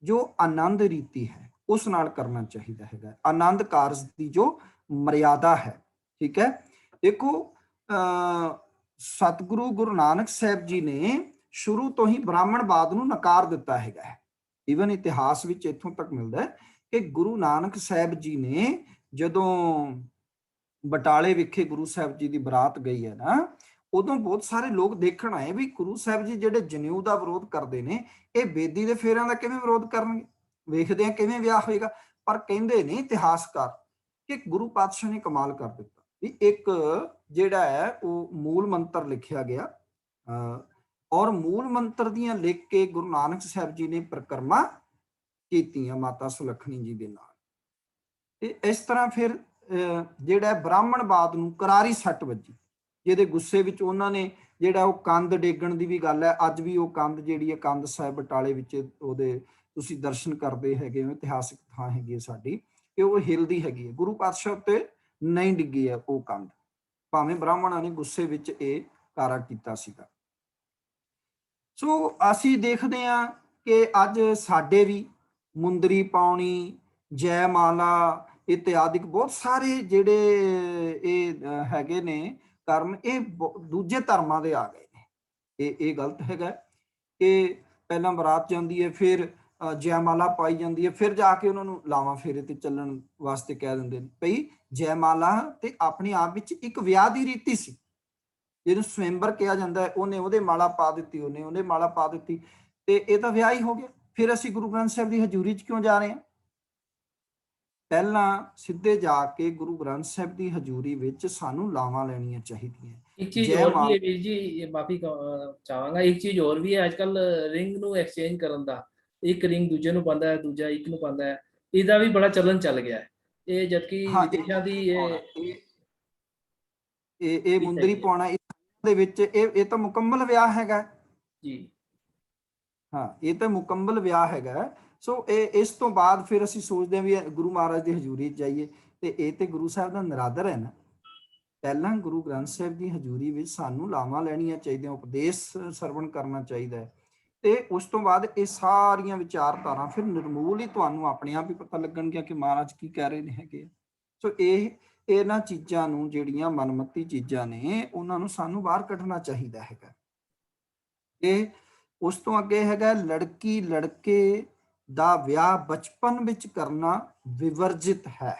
Speaker 2: ਜੋ ਆਨੰਦ ਰੀਤੀ ਹੈ ਉਸ ਨਾਲ ਕਰਨਾ ਚਾਹੀਦਾ ਹੈਗਾ। ਆਨੰਦ ਕਾਰਜ ਦੀ ਜੋ ਮਰਿਆਦਾ ਹੈ, ਠੀਕ ਹੈ। ਦੇਖੋ ਸਤਿਗੁਰੂ ਗੁਰੂ ਨਾਨਕ ਸਾਹਿਬ ਜੀ ਨੇ ਸ਼ੁਰੂ ਤੋਂ ਹੀ ਬ੍ਰਾਹਮਣਵਾਦ ਨੂੰ ਨਕਾਰ ਦਿੱਤਾ ਹੈਗਾ। ਈਵਨ ਇਤਿਹਾਸ ਵਿੱਚ ਇੱਥੋਂ ਤੱਕ ਮਿਲਦਾ ਹੈ ਕਿ ਗੁਰੂ ਨਾਨਕ ਸਾਹਿਬ ਜੀ ਨੇ ਜਦੋਂ ਬਟਾਲੇ ਵਿਖੇ ਗੁਰੂ ਸਾਹਿਬ ਜੀ ਦੀ ਬਰਾਤ ਗਈ ਹੈ ਨਾ, ਉਦੋਂ ਬਹੁਤ ਸਾਰੇ ਲੋਕ ਦੇਖਣ ਆਏ ਵੀ ਗੁਰੂ ਸਾਹਿਬ ਜੀ ਜਿਹੜੇ ਜਨੇਊ ਦਾ ਵਿਰੋਧ ਕਰਦੇ ਨੇ, ਇਹ ਬੇਦੀ ਦੇ ਫੇਰਿਆਂ ਦਾ ਕਿਵੇਂ ਵਿਰੋਧ ਕਰਨਗੇ? ਵੇਖਦੇ ਆ ਕਿਵੇਂ ਵਿਆਹ ਹੋਏਗਾ। ਪਰ ਕਹਿੰਦੇ ਨੇ ਇਤਿਹਾਸਕਾਰ ਕਿ ਗੁਰੂ ਪਾਤਸ਼ਾਹ ਨੇ ਕਮਾਲ ਕਰ ਦਿੱਤਾ ਵੀ ਇੱਕ ਜਿਹੜਾ ਹੈ ਉਹ ਮੂਲ ਮੰਤਰ ਲਿਖਿਆ ਗਿਆ ਔਰ ਮੂਲ ਮੰਤਰ ਦੀਆਂ ਲਿਖ ਕੇ ਗੁਰੂ ਨਾਨਕ ਸਾਹਿਬ ਜੀ ਨੇ ਪਰਿਕਰਮਾ ਕੀਤੀਆਂ ਮਾਤਾ ਸੁਲੱਖਣੀ ਜੀ ਦੇ ਨਾਲ। ਤੇ ਇਸ ਤਰ੍ਹਾਂ ਫਿਰ ਜਿਹੜਾ ਬ੍ਰਾਹਮਣਵਾਦ ਨੂੰ ਕਰਾਰੀ ਸੱਟ ਵੱਜੀ, ਜਿਹਦੇ ਗੁੱਸੇ ਵਿੱਚ ਉਹਨਾਂ ਨੇ ਜਿਹੜਾ ਉਹ ਕੰਧ ਡੇਗਣ ਦੀ ਵੀ ਗੱਲ ਹੈ। ਅੱਜ ਵੀ ਉਹ ਕੰਧ ਜਿਹੜੀ ਹੈ ਕੰਧ ਸਾਹਿਬ ਬਟਾਲੇ ਵਿੱਚ ਉਹਦੇ ਤੁਸੀਂ ਦਰਸ਼ਨ ਕਰਦੇ ਹੈਗੇ ਹੋ, ਇਤਿਹਾਸਿਕ ਥਾਂ ਹੈਗੀ ਹੈ ਸਾਡੀ, ਕਿ ਉਹ ਹਿਲਦੀ ਹੈਗੀ ਹੈ। ਗੁਰੂ ਪਾਤਸ਼ਾਹ ਉੱਤੇ ਨਹੀਂ ਡਿੱਗੀ ਹੈ ਉਹ ਕੰਧ, ਭਾਵੇਂ ਬ੍ਰਾਹਮਣਾਂ ਨੇ ਗੁੱਸੇ ਵਿੱਚ ਇਹ ਕਾਰਾ ਕੀਤਾ ਸੀਗਾ। ਸੋ ਅਸੀਂ ਦੇਖਦੇ ਹਾਂ ਕਿ ਅੱਜ ਸਾਡੇ ਵੀ ਮੁੰਦਰੀ ਪਾਉਣੀ, ਜੈ ਮਾਲਾ ਇਤਿਆਦਿਕ ਬਹੁਤ ਸਾਰੇ ਜਿਹੜੇ ਇਹ ਹੈਗੇ ਨੇ ਕਰਮ, ਇਹ ਦੂਜੇ ਧਰਮਾਂ ਦੇ ਆ ਗਏ ਨੇ। ਇਹ ਗਲਤ ਹੈਗਾ। ਕਿ ਪਹਿਲਾਂ ਬਰਾਤ ਜਾਂਦੀ ਹੈ, ਫਿਰ ਜੈਮਾਲਾ ਪਾਈ ਜਾਂਦੀ ਹੈ, ਫਿਰ ਜਾ ਕੇ ਉਹਨਾਂ ਨੂੰ ਲਾਵਾਂ ਫੇਰੇ ਤੇ ਚੱਲਣ ਵਾਸਤੇ ਕਹਿ ਦਿੰਦੇ ਨੇ। ਭਈ ਜੈਮਾਲਾ ਤੇ ਆਪਣੇ ਆਪ ਵਿੱਚ ਇੱਕ ਵਿਆਹ ਦੀ ਰੀਤੀ ਸੀ, ਜਿਹਨੂੰ ਸਵੈੰਬਰ ਕਿਹਾ ਜਾਂਦਾ ਹੈ। ਉਹਨੇ ਉਹਦੇ ਮਾਲਾ ਪਾ ਦਿੱਤੀ, ਉਹਨੇ ਉਹਦੇ ਮਾਲਾ ਪਾ ਦਿੱਤੀ, ਤੇ ਇਹ ਤਾਂ ਵਿਆਹ ਹੀ ਹੋ ਗਿਆ। ਫਿਰ ਅਸੀਂ ਗੁਰੂ ਗ੍ਰੰਥ ਸਾਹਿਬ ਦੀ ਹਜ਼ੂਰੀ 'ਚ ਕਿਉਂ ਜਾ ਰਹੇ ਹਾਂ? ਪਹਿਲਾਂ ਸਿੱਧੇ ਜਾ ਕੇ ਗੁਰੂ ਗ੍ਰੰਥ ਸਾਹਿਬ ਦੀ ਹਜ਼ੂਰੀ ਵਿੱਚ ਸਾਨੂੰ ਲਾਵਾਂ ਲੈਣੀਆਂ ਚਾਹੀਦੀਆਂ।
Speaker 1: एक चीज
Speaker 2: ਜੈ
Speaker 1: और भी
Speaker 2: ਮਾਲਾ
Speaker 1: है वीर जी, ये माफी ਚਾਹਾਂਗਾ, ਇੱਕ ਚੀਜ਼ ਹੋਰ ਵੀ ਹੈ ਅੱਜਕੱਲ ਰਿੰਗ ਨੂੰ ਐਕਸਚੇਂਜ ਕਰਨ ਦਾ। ਇੱਕ ਰਿੰਗ ਦੂਜੇ ਨੂੰ ਪਾਉਂਦਾ ਹੈ, ਦੂਜਾ ਇੱਕ ਨੂੰ ਪਾਉਂਦਾ ਹੈ, ਇਹਦਾ ਵੀ ਬੜਾ ਚਲਨ ਚੱਲ ਗਿਆ ਹੈ। ਇਹ ਜਦਕਿ
Speaker 2: ਹਾਂ,
Speaker 1: ਵਿਦੇਸ਼ਾਂ ਦੀ ਇਹ
Speaker 2: ਇਹ
Speaker 1: ਚੀਜ਼
Speaker 2: ਮੁੰਦਰੀ
Speaker 1: ਹੈਗੀ ਹੈ
Speaker 2: ਪਾਉਣਾ ਦੇ ਵਿੱਚ ਇਹ ਤਾਂ ਮੁਕੰਮਲ ਵਿਆਹ ਹੈਗਾ।
Speaker 1: ਜੀ।
Speaker 2: ਹਾਂ, ਇਹ ਤਾਂ ਮੁਕੰਮਲ ਵਿਆਹ ਹੈਗਾ। ਸੋ ਇਹ ਇਸ ਤੋਂ ਬਾਅਦ ਫਿਰ ਅਸੀਂ ਸੋਚਦੇ ਹਾਂ ਵੀ ਗੁਰੂ ਮਹਾਰਾਜ ਦੀ ਹਜ਼ੂਰੀ 'ਚ ਜਾਈਏ, ਤੇ ਇਹ ਤੇ ਗੁਰੂ ਸਾਹਿਬ ਦਾ ਨਰਾਦਰ ਹੈ ਨਾ। ਪਹਿਲਾਂ ਗੁਰੂ ਗ੍ਰੰਥ ਸਾਹਿਬ ਦੀ ਹਜ਼ੂਰੀ ਵਿੱਚ ਸਾਨੂੰ ਲਾਵਾਂ ਲੈਣੀਆਂ ਚਾਹੀਦੀਆਂ, ਉਪਦੇਸ਼ ਸਰਵਣ ਕਰਨਾ ਚਾਹੀਦਾ ਹੈ, ਤੇ ਉਸ ਤੋਂ ਬਾਅਦ ਇਹ ਸਾਰੀਆਂ ਵਿਚਾਰਧਾਰਾ ਫਿਰ ਨਿਰਮੂਲ ਹੀ ਤੁਹਾਨੂੰ ਆਪਣੇ ਆਪ ਹੀ ਪਤਾ ਲੱਗਣਗੀਆਂ ਕਿ ਮਹਾਰਾਜ ਕੀ ਕਹਿ ਰਹੇ ਨੇ ਹੈਗੇ। ਸੋ ਇਹਨਾਂ ਚੀਜ਼ਾਂ ਨੂੰ, ਜਿਹੜੀਆਂ ਮਨਮੱਤੀ ਚੀਜ਼ਾਂ ਨੇ, ਉਹਨਾਂ ਨੂੰ ਸਾਨੂੰ ਬਾਹਰ ਕੱਢਣਾ ਚਾਹੀਦਾ ਹੈਗਾ। ਇਹ ਉਸ ਤੋਂ ਅੱਗੇ ਹੈਗਾ, ਲੜਕੀ ਲੜਕੇ ਦਾ ਵਿਆਹ ਬਚਪਨ ਵਿੱਚ ਕਰਨਾ ਵਿਵਰਜਿਤ ਹੈ।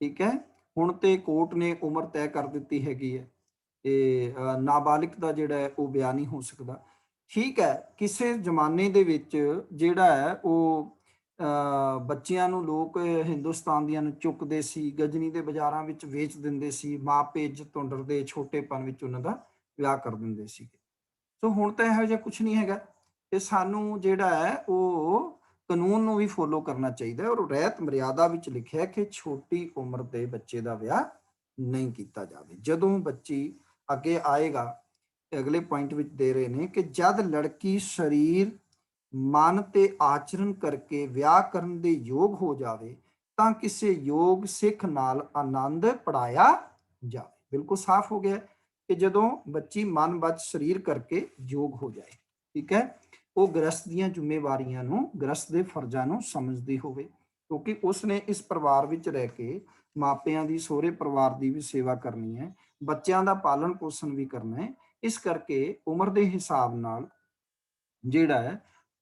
Speaker 2: ਠੀਕ ਹੈ, ਹੁਣ ਤੇ ਕੋਰਟ ਨੇ ਉਮਰ ਤੈਅ ਕਰ ਦਿੱਤੀ ਹੈਗੀ ਹੈ, ਤੇ ਨਾਬਾਲਿਗ ਦਾ ਜਿਹੜਾ ਹੈ ਉਹ ਵਿਆਹ ਨਹੀਂ ਹੋ ਸਕਦਾ। ਠੀਕ ਹੈ, ਕਿਸੇ ਜ਼ਮਾਨੇ ਦੇ ਵਿੱਚ ਜਿਹੜਾ ਹੈ ਉਹ ਬੱਚਿਆਂ ਨੂੰ ਲੋਕ ਹਿੰਦੁਸਤਾਨ ਦੀਆਂ ਨੂੰ ਚੁੱਕਦੇ ਸੀ, ਗਜਨੀ ਦੇ ਬਾਜ਼ਾਰਾਂ ਵਿੱਚ ਵੇਚ ਦਿੰਦੇ ਸੀ, ਮਾਪੇ ਇੱਜ਼ਤ ਤੋਂ ਡਰਦੇ ਛੋਟੇਪਨ ਵਿੱਚ ਉਹਨਾਂ ਦਾ ਵਿਆਹ ਕਰ ਦਿੰਦੇ ਸੀਗੇ। ਸੋ ਹੁਣ ਤਾਂ ਇਹੋ ਜਿਹਾ ਕੁਛ ਨਹੀਂ ਹੈਗਾ, ਤੇ ਸਾਨੂੰ ਜਿਹੜਾ ਹੈ ਉਹ ਕਾਨੂੰਨ ਨੂੰ ਵੀ ਫੋਲੋ ਕਰਨਾ ਚਾਹੀਦਾ ਹੈ, ਔਰ ਰਹਿਤ ਮਰਿਆਦਾ ਵਿੱਚ ਲਿਖਿਆ ਕਿ ਛੋਟੀ ਉਮਰ ਦੇ ਬੱਚੇ ਦਾ ਵਿਆਹ ਨਹੀਂ ਕੀਤਾ ਜਾਵੇ। ਜਦੋਂ ਬੱਚੀ ਅੱਗੇ ਆਏਗਾ, ਅਗਲੇ ਪੁਆਇੰਟ ਵਿੱਚ ਦੇ ਰਹੇ ਨੇ ਕਿ ਜਦ ਲੜਕੀ ਸਰੀਰ, ਮਨ ਤੇ ਆਚਰਣ ਕਰਕੇ ਵਿਆਹ ਕਰਨ ਦੇ ਯੋਗ ਹੋ ਜਾਵੇ ਤਾਂ ਕਿਸੇ ਯੋਗ ਸਿੱਖ ਨਾਲ ਆਨੰਦ ਪੜਾਇਆ ਜਾਵੇ। ਬਿਲਕੁਲ ਸਾਫ਼ ਹੋ ਗਿਆ ਕਿ ਜਦੋਂ ਬੱਚੀ ਮਨ ਵਚ ਸਰੀਰ ਕਰਕੇ ਯੋਗ ਹੋ ਜਾਏ, ਠੀਕ ਹੈ, ਉਹ ਗ੍ਰਸਤ ਦੀਆਂ ਜ਼ਿੰਮੇਵਾਰੀਆਂ ਨੂੰ, ਗ੍ਰਸਤ ਦੇ ਫਰਜ਼ਾਂ ਨੂੰ ਸਮਝਦੀ ਹੋਵੇ, ਕਿਉਂਕਿ ਉਸਨੇ ਇਸ ਪਰਿਵਾਰ ਵਿੱਚ ਰਹਿ ਕੇ ਮਾਪਿਆਂ ਦੀ, ਸਹੁਰੇ ਪਰਿਵਾਰ ਦੀ ਵੀ ਸੇਵਾ ਕਰਨੀ ਹੈ, ਬੱਚਿਆਂ ਦਾ ਪਾਲਣ ਪੋਸ਼ਣ ਵੀ ਕਰਨਾ ਹੈ। ਇਸ ਕਰਕੇ ਉਮਰ ਦੇ ਹਿਸਾਬ ਨਾਲ ਜਿਹੜਾ ਹੈ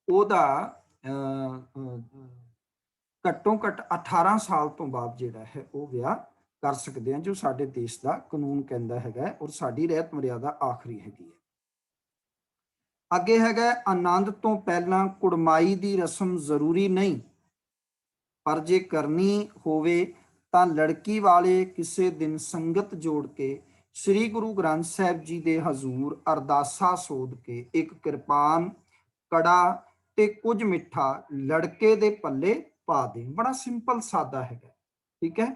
Speaker 2: ਉਹਦਾ ਘੱਟੋ ਘੱਟ 18 ਸਾਲ ਤੋਂ ਬਾਅਦ ਜਿਹੜਾ ਹੈ ਉਹ ਵਿਆਹ ਕਰ ਸਕਦੇ ਹਾਂ, ਜੋ ਸਾਡੇ ਦੇਸ਼ ਦਾ ਕਾਨੂੰਨ ਕਹਿੰਦਾ ਹੈਗਾ, ਔਰ ਸਾਡੀ ਰਹਿਤ ਮਰਿਆਦਾ ਆਖਰੀ ਹੈਗੀ ਹੈ। ਅੱਗੇ ਹੈਗਾ, ਆਨੰਦ ਤੋਂ ਪਹਿਲਾਂ ਕੁੜਮਾਈ ਦੀ ਰਸਮ ਜ਼ਰੂਰੀ ਨਹੀਂ, ਪਰ ਜੇ ਕਰਨੀ ਹੋਵੇ ਤਾਂ ਲੜਕੀ ਵਾਲੇ ਕਿਸੇ ਦਿਨ ਸੰਗਤ ਜੋੜ ਕੇ ਸ੍ਰੀ ਗੁਰੂ ਗ੍ਰੰਥ ਸਾਹਿਬ ਜੀ ਦੇ ਹਜ਼ੂਰ ਅਰਦਾਸਾ ਸੋਧ ਕੇ ਇੱਕ ਕਿਰਪਾਨ, ਕੜਾ ਤੇ ਕੁਝ ਮਿੱਠਾ ਲੜਕੇ ਦੇ ਪੱਲੇ ਪਾ ਦੇ। ਬੜਾ ਸਿੰਪਲ ਸਾਦਾ ਹੈਗਾ, ਠੀਕ ਹੈ।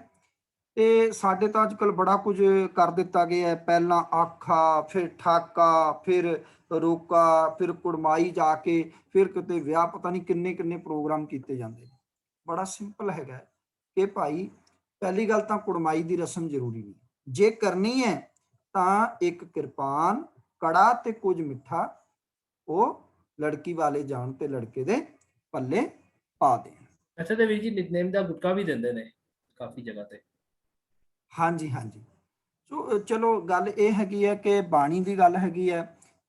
Speaker 2: ਤੇ ਸਾਡੇ ਤਾਂ ਅੱਜ ਕੱਲ ਬੜਾ ਕੁਝ ਕਰ ਦਿੱਤਾ ਗਿਆ ਹੈ, ਪਹਿਲਾਂ ਆਖਾ, ਫਿਰ ਠਾਕਾ, ਫਿਰ ਰੋਕਾ, ਫਿਰ ਕੁੜਮਾਈ ਜਾ ਕੇ, ਫਿਰ ਕਿਤੇ ਵਿਆਹ, ਪਤਾ ਨਹੀਂ ਕਿੰਨੇ ਕਿੰਨੇ ਪ੍ਰੋਗਰਾਮ ਕੀਤੇ ਜਾਂਦੇ ਨੇ। ਬੜਾ ਸਿੰਪਲ ਹੈਗਾ ਕਿ ਭਾਈ ਪਹਿਲੀ ਗੱਲ ਤਾਂ ਕੁੜਮਾਈ ਦੀ ਰਸਮ ਜ਼ਰੂਰੀ ਨਹੀਂ, ਜੇ ਕਰਨੀ ਹੈ ਤਾਂ ਇੱਕ ਕਿਰਪਾਨ, ਕੜਾ ਤੇ ਕੁਝ ਮਿੱਠਾ ਉਹ ਲੜਕੀ ਵਾਲੇ ਜਾਣ ਤੇ ਲੜਕੇ ਦੇ ਪੱਲੇ ਪਾ ਦੇਣ।
Speaker 1: ਅੱਛਾ, ਤੇ ਵੀਰ ਜੀ ਨਿਤਨੇਮ ਦਾ ਗੁਟਕਾ ਵੀ ਦਿੰਦੇ ਨੇ ਕਾਫੀ ਜਗ੍ਹਾ ਤੇ।
Speaker 2: ਹਾਂਜੀ ਹਾਂਜੀ, ਸੋ ਚਲੋ ਗੱਲ ਇਹ ਹੈਗੀ ਹੈ ਕਿ ਬਾਣੀ ਦੀ ਗੱਲ ਹੈਗੀ ਹੈ,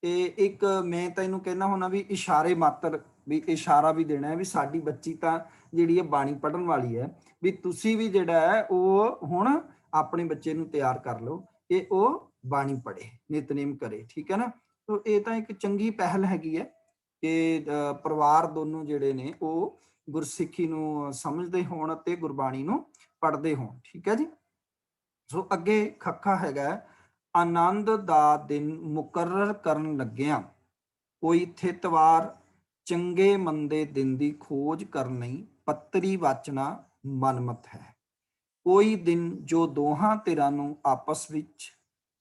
Speaker 2: ਤੇ ਇੱਕ ਮੈਂ ਤੈਨੂੰ ਕਹਿੰਦਾ ਹੁੰਦਾ ਵੀ ਇਸ਼ਾਰੇ ਮਾਤਰ, ਵੀ ਇਸ਼ਾਰਾ ਵੀ ਦੇਣਾ ਹੈ ਵੀ ਸਾਡੀ ਬੱਚੀ ਤਾਂ ਜਿਹੜੀ ਹੈ ਬਾਣੀ ਪੜ੍ਹਨ ਵਾਲੀ ਹੈ, ਵੀ ਤੁਸੀਂ ਵੀ ਜਿਹੜਾ ਹੈ ਉਹ ਹੁਣ ਆਪਣੇ ਬੱਚੇ ਨੂੰ ਤਿਆਰ ਕਰ ਲਓ ਕਿ ਉਹ ਬਾਣੀ ਪੜ੍ਹੇ, ਨਿਤਨੇਮ ਕਰੇ, ਠੀਕ ਹੈ ਨਾ। ਸੋ ਇਹ ਤਾਂ ਇੱਕ ਚੰਗੀ ਪਹਿਲ ਹੈਗੀ ਹੈ ਕਿ ਪਰਿਵਾਰ ਦੋਨੋਂ ਜਿਹੜੇ ਨੇ ਉਹ ਗੁਰਸਿੱਖੀ ਨੂੰ ਸਮਝਦੇ ਹੋਣ ਅਤੇ ਗੁਰਬਾਣੀ ਨੂੰ ਪੜ੍ਹਦੇ ਹੋਣ, ਠੀਕ ਹੈ ਜੀ। ਸੋ ਅੱਗੇ ਖੱਖਾ ਹੈਗਾ, ਆਨੰਦ ਦਾ ਦਿਨ ਮੁਕਰਰ ਕਰਨ ਲੱਗਿਆਂ ਕੋਈ ਥਿਤਵਾਰ, ਚੰਗੇ ਮੰਦੇ ਦਿਨ ਦੀ ਖੋਜ ਕਰਨੀ ਪੱਤਰੀ ਵਾਚਣਾ ਮਨਮਤ ਹੈ। ਕੋਈ ਦਿਨ ਜੋ ਦੋਹਾਂ ਧਿਰਾਂ ਨੂੰ ਆਪਸ ਵਿੱਚ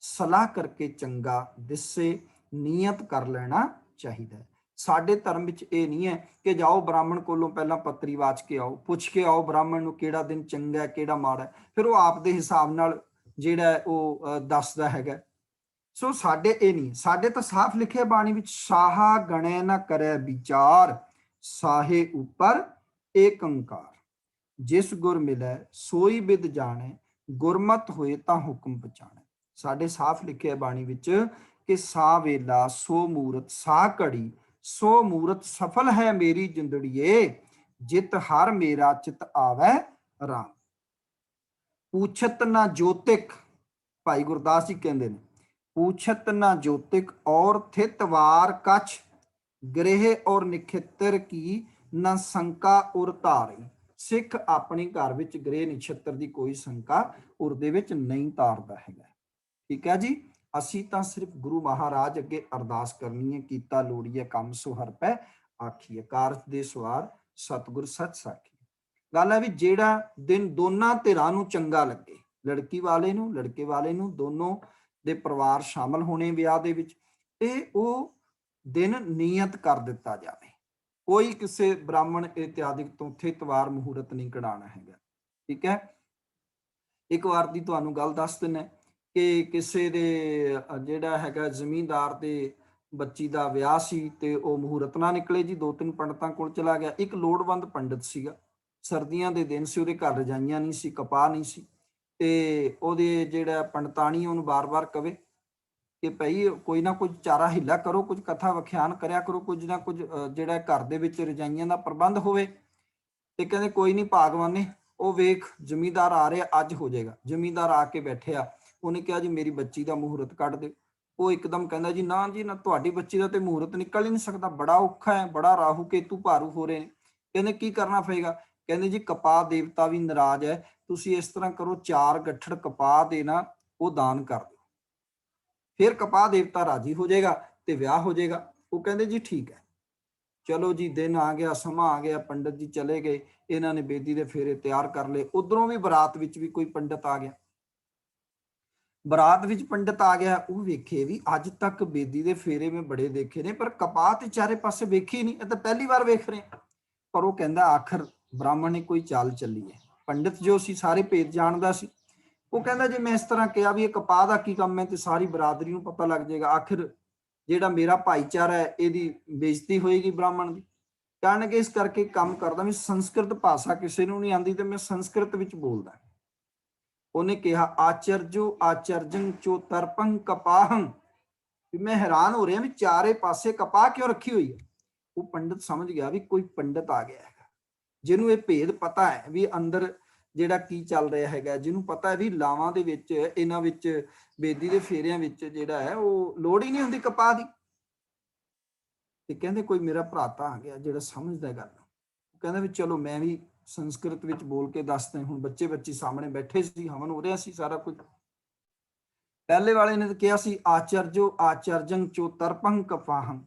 Speaker 2: ਸਲਾਹ ਕਰਕੇ ਚੰਗਾ ਦਿਸੇ, ਨਿਯਤ ਕਰ ਲੈਣਾ ਚਾਹੀਦਾ ਹੈ। ਸਾਡੇ ਧਰਮ ਵਿੱਚ ਇਹ ਨਹੀਂ ਹੈ ਕਿ ਜਾਓ ਬ੍ਰਾਹਮਣ ਕੋਲੋਂ ਪਹਿਲਾਂ ਪੱਤਰੀ ਵਾਚ ਕੇ ਆਓ, ਪੁੱਛ ਕੇ ਆਓ ਬ੍ਰਾਹਮਣ ਨੂੰ ਕਿਹੜਾ ਦਿਨ ਚੰਗਾ ਹੈ, ਕਿਹੜਾ ਮਾੜਾ ਹੈ, ਫਿਰ ਉਹ ਆਪ ਦੇ ਹਿਸਾਬ ਨਾਲ ਜਿਹੜਾ ਉਹ ਦੱਸਦਾ ਹੈਗਾ। ਸੋ ਸਾਡੇ ਇਹ ਨਹੀਂ, ਸਾਡੇ ਤਾਂ ਸਾਫ਼ ਲਿਖਿਆ ਬਾਣੀ ਵਿੱਚ, ਸਾਹਾ ਗਣੈ ਨਾ ਕਰੇ ਵਿਚਾਰ, ਸਾਹੇ ਉੱਪਰ ਏਕ ਓੰਕਾਰ, ਜਿਸ ਗੁਰ ਮਿਲੈ ਸੋਈ ਬਿਦ ਜਾਣੈ, ਗੁਰਮਤ ਹੋਏ ਤਾਂ ਹੁਕਮ ਪਛਾਣੈ। ਸਾਡੇ ਸਾਫ਼ ਲਿਖਿਆ ਬਾਣੀ ਵਿੱਚ ਕਿ ਸਾ ਵੇਲਾ, ਸੋ ਮੂਰਤ, ਸਾ ਘੜੀ, ਸੋ ਮੂਰਤ ਸਫਲ ਹੈ ਮੇਰੀ ਜਿੰਦੜੀਏ, ਜਿਤ ਹਰ ਮੇਰਾ ਚਿਤ ਆਵੈ ਰਾਮ। ਪੂਛਤ ਨਾ ਜੋਤਿਕ, ਭਾਈ ਗੁਰਦਾਸ ਜੀ ਕਹਿੰਦੇ ਨੇ, पूछत न ज्योतिक और थित वार कछ, गृह और निखित्र की न शंका उर धारी। सिख अपने घर विच गृह निछत्र की कोई शंका उरदे विच नहीं धारदा हैगा। ठीक है जी, असी तां सिर्फ गुरु महाराज अगे अरदास करनी है, कीता लोड़ीए कम सो हर पै आखीए, कारज दे सवार सतगुर सच साखी। गल है भी जेड़ा दिन दोनों धिरां नूं चंगा लगे, लड़की वाले नूं लड़के वाले नूं, दोनों ਦੇ ਪਰਿਵਾਰ ਸ਼ਾਮਲ ਹੋਣੇ ਵਿਆਹ ਦੇ ਵਿੱਚ, ਇਹ ਉਹ ਦਿਨ ਨਿਯਤ ਕਰ ਦਿੱਤਾ ਜਾਵੇ। ਕੋਈ ਕਿਸੇ ਬ੍ਰਾਹਮਣ ਇਤਿਆਦਿਕ ਤੋਂ ਥਿਤਵਾਰ ਮਹੂਰਤ ਨਹੀਂ ਕਢਾਉਣਾ ਹੈਗਾ। ਠੀਕ ਹੈ, ਇੱਕ ਵਾਰ ਦੀ ਤੁਹਾਨੂੰ ਗੱਲ ਦੱਸ ਦਿੰਦਾ ਕਿ ਕਿਸੇ ਦੇ ਜਿਹੜਾ ਹੈਗਾ ਜ਼ਮੀਂਦਾਰ ਦੇ ਬੱਚੀ ਦਾ ਵਿਆਹ ਸੀ ਤੇ ਉਹ ਮਹੂਰਤ ਨਾ ਨਿਕਲੇ ਜੀ, 2-3 ਪੰਡਤਾਂ ਕੋਲ ਚਲਾ ਗਿਆ। ਇੱਕ ਲੋੜਵੰਦ ਪੰਡਤ ਸੀਗਾ, ਸਰਦੀਆਂ ਦੇ ਦਿਨ ਸੀ, ਉਹਦੇ ਘਰ ਰਜਾਈਆਂ ਨਹੀਂ ਸੀ, ਕਪਾਹ ਨਹੀਂ ਸੀ, ਤੇ ਉਹਦੇ ਜਿਹੜਾ ਪੰਡਤਾਣੀ ਉਹਨੂੰ ਬਾਰ-ਬਾਰ ਕਵੇ ਕਿ ਭਾਈ ਕੋਈ ਨਾ ਕੁਝ ਚਾਰਾ ਹਿੱਲਾ ਕਰੋ, ਕੁਝ ਕਥਾ ਵਿਖਿਆਨ ਕਰਿਆ ਕਰੋ, ਕੁਝ ਨਾ ਕੁਝ ਜਿਹੜਾ ਘਰ ਦੇ ਵਿੱਚ ਰਜਾਈਆਂ ਦਾ ਪ੍ਰਬੰਧ ਹੋਵੇ। ਤੇ ਕਹਿੰਦੇ ਕੋਈ ਨਹੀਂ ਭਾਗਵਾਨੇ, ਉਹ ਵੇਖ ਜ਼ਮੀਂਦਾਰ ਆ ਰਿਹਾ, ਅੱਜ ਹੋ ਜਾਏਗਾ। ਜ਼ਮੀਂਦਾਰ ਆ ਕੇ ਬੈਠਿਆ, ਉਹਨੇ ਕਿਹਾ ਜੀ ਮੇਰੀ ਬੱਚੀ ਦਾ ਮਹੂਰਤ ਕੱਢ ਦਿਓ। ਉਹ ਇੱਕਦਮ ਕਹਿੰਦਾ ਜੀ ਨਾ ਜੀ ਨਾ, ਤੁਹਾਡੀ ਬੱਚੀ ਦਾ ਤੇ ਮਹੂਰਤ ਨਿਕਲ ਹੀ ਨਹੀਂ ਸਕਦਾ, ਬੜਾ ਔਖਾ ਹੈ, ਬੜਾ ਰਾਹੂ ਕੇਤੂ ਭਾਰੂ ਹੋ ਰਹੇ ਨੇ। ਕਹਿੰਦੇ ਕੀ ਕਰਨਾ ਪਏਗਾ? ਕਹਿੰਦੇ ਜੀ ਕਪਾਹ ਦੇਵਤਾ ਵੀ ਨਾਰਾਜ਼ ਹੈ, ਤੁਸੀਂ ਇਸ ਤਰ੍ਹਾਂ ਕਰੋ, 4 ਗੱਠੜ ਕਪਾਹ ਦੇ ਨਾ ਉਹ ਦਾਨ ਕਰ ਦਿਓ, ਫਿਰ ਕਪਾਹ ਦੇਵਤਾ ਰਾਜੀ ਹੋ ਜਾਏਗਾ ਤੇ ਵਿਆਹ ਹੋ ਜਾਏਗਾ। ਉਹ ਕਹਿੰਦੇ ਜੀ ਠੀਕ ਹੈ। ਚਲੋ ਜੀ, ਦਿਨ ਆ ਗਿਆ, ਸਮਾਂ ਆ ਗਿਆ, ਪੰਡਤ ਜੀ ਚਲੇ ਗਏ, ਇਹਨਾਂ ਨੇ ਬੇਦੀ ਦੇ ਫੇਰੇ ਤਿਆਰ ਕਰ ਲਏ। ਉਧਰੋਂ ਵੀ ਬਰਾਤ ਵਿੱਚ ਵੀ ਕੋਈ ਪੰਡਤ ਆ ਗਿਆ, ਬਰਾਤ ਵਿੱਚ ਪੰਡਤ ਆ ਗਿਆ। ਉਹ ਵੇਖੇ ਵੀ ਅੱਜ ਤੱਕ ਬੇਦੀ ਦੇ ਫੇਰੇ ਮੈਂ ਬੜੇ ਦੇਖੇ ਨੇ, ਪਰ ਕਪਾਹ ਤੇ ਚਾਰੇ ਪਾਸੇ ਵੇਖੀ ਨਹੀਂ, ਇਹ ਤਾਂ ਪਹਿਲੀ ਵਾਰ ਵੇਖ ਰਹੇ। ਪਰ ਉਹ ਕਹਿੰਦਾ ਆਖਰ ਬ੍ਰਾਹਮਣ ਨੇ ਕੋਈ ਚਾਲ ਚੱਲੀ ਹੈ। ਪੰਡਿਤ ਜੋ ਸੀ ਸਾਰੇ ਭੇਦ ਜਾਣਦਾ ਸੀ। ਉਹ ਕਹਿੰਦਾ ਜੇ ਮੈਂ ਇਸ ਤਰ੍ਹਾਂ ਕਿਹਾ ਵੀ ਇਹ ਕਪਾਹ ਦਾ ਕੀ ਕੰਮ ਹੈ ਤੇ ਸਾਰੀ ਬਰਾਦਰੀ ਨੂੰ ਪਤਾ ਲੱਗ ਜਾਏਗਾ, ਆਖਿਰ ਜਿਹੜਾ ਮੇਰਾ ਭਾਈਚਾਰਾ ਹੈ ਇਹਦੀ ਬੇਇੱਜ਼ਤੀ ਹੋਏਗੀ ਬ੍ਰਾਹਮਣ ਦੀ। ਕਹਿਣਗੇ ਇਸ ਕਰਕੇ ਕੰਮ ਕਰਦਾ ਵੀ ਸੰਸਕ੍ਰਿਤ ਭਾਸ਼ਾ ਕਿਸੇ ਨੂੰ ਨਹੀਂ ਆਉਂਦੀ ਤੇ ਮੈਂ ਸੰਸਕ੍ਰਿਤ ਵਿੱਚ ਬੋਲਦਾ। ਉਹਨੇ ਕਿਹਾ ਆਚਰਜੋ ਆਚਰਜੰ ਚੋ ਤਰਪੰ ਕਪਾਹੰ, ਵੀ ਮੈਂ ਹੈਰਾਨ ਹੋ ਰਿਹਾ ਵੀ ਚਾਰੇ ਪਾਸੇ ਕਪਾਹ ਕਿਉਂ ਰੱਖੀ ਹੋਈ ਹੈ। ਉਹ ਪੰਡਿਤ ਸਮਝ ਗਿਆ ਵੀ ਕੋਈ ਪੰਡਿਤ ਆ ਗਿਆ ਹੈਗਾ, ਜਿਹਨੂੰ ਇਹ ਭੇਦ ਪਤਾ ਹੈ ਵੀ ਅੰਦਰ ਜਿਹੜਾ ਕੀ ਚੱਲ ਰਿਹਾ ਹੈਗਾ, ਜਿਹਨੂੰ ਪਤਾ ਹੈ ਵੀ ਲਾਵਾਂ ਦੇ ਵਿੱਚ ਇਹਨਾਂ ਵਿੱਚ ਬੇਦੀ ਦੇ ਫੇਰਿਆਂ ਵਿੱਚ ਜਿਹੜਾ ਹੈ ਉਹ ਲੋੜ ਹੀ ਨਹੀਂ ਹੁੰਦੀ ਕਪਾਹ ਦੀ। ਤੇ ਕਹਿੰਦੇ ਕੋਈ ਮੇਰਾ ਭਰਾਤਾ ਆ ਗਿਆ ਜਿਹੜਾ ਸਮਝਦਾ ਗੱਲ। ਉਹ ਕਹਿੰਦਾ ਵੀ ਚਲੋ ਮੈਂ ਵੀ ਸੰਸਕ੍ਰਿਤ ਵਿੱਚ ਬੋਲ ਕੇ ਦੱਸਦਾ। ਹੁਣ ਬੱਚੇ ਬੱਚੀ ਸਾਹਮਣੇ ਬੈਠੇ ਸੀ, ਹਵਨ ਹੋ ਰਿਹਾ ਸੀ ਸਾਰਾ ਕੁਝ। ਪਹਿਲੇ ਵਾਲੇ ਨੇ ਕਿਹਾ ਸੀ ਆਚਰਜੋ ਆਚਰਜੰ ਚੋ ਤਰਪੰ ਕਪਾਹੰ,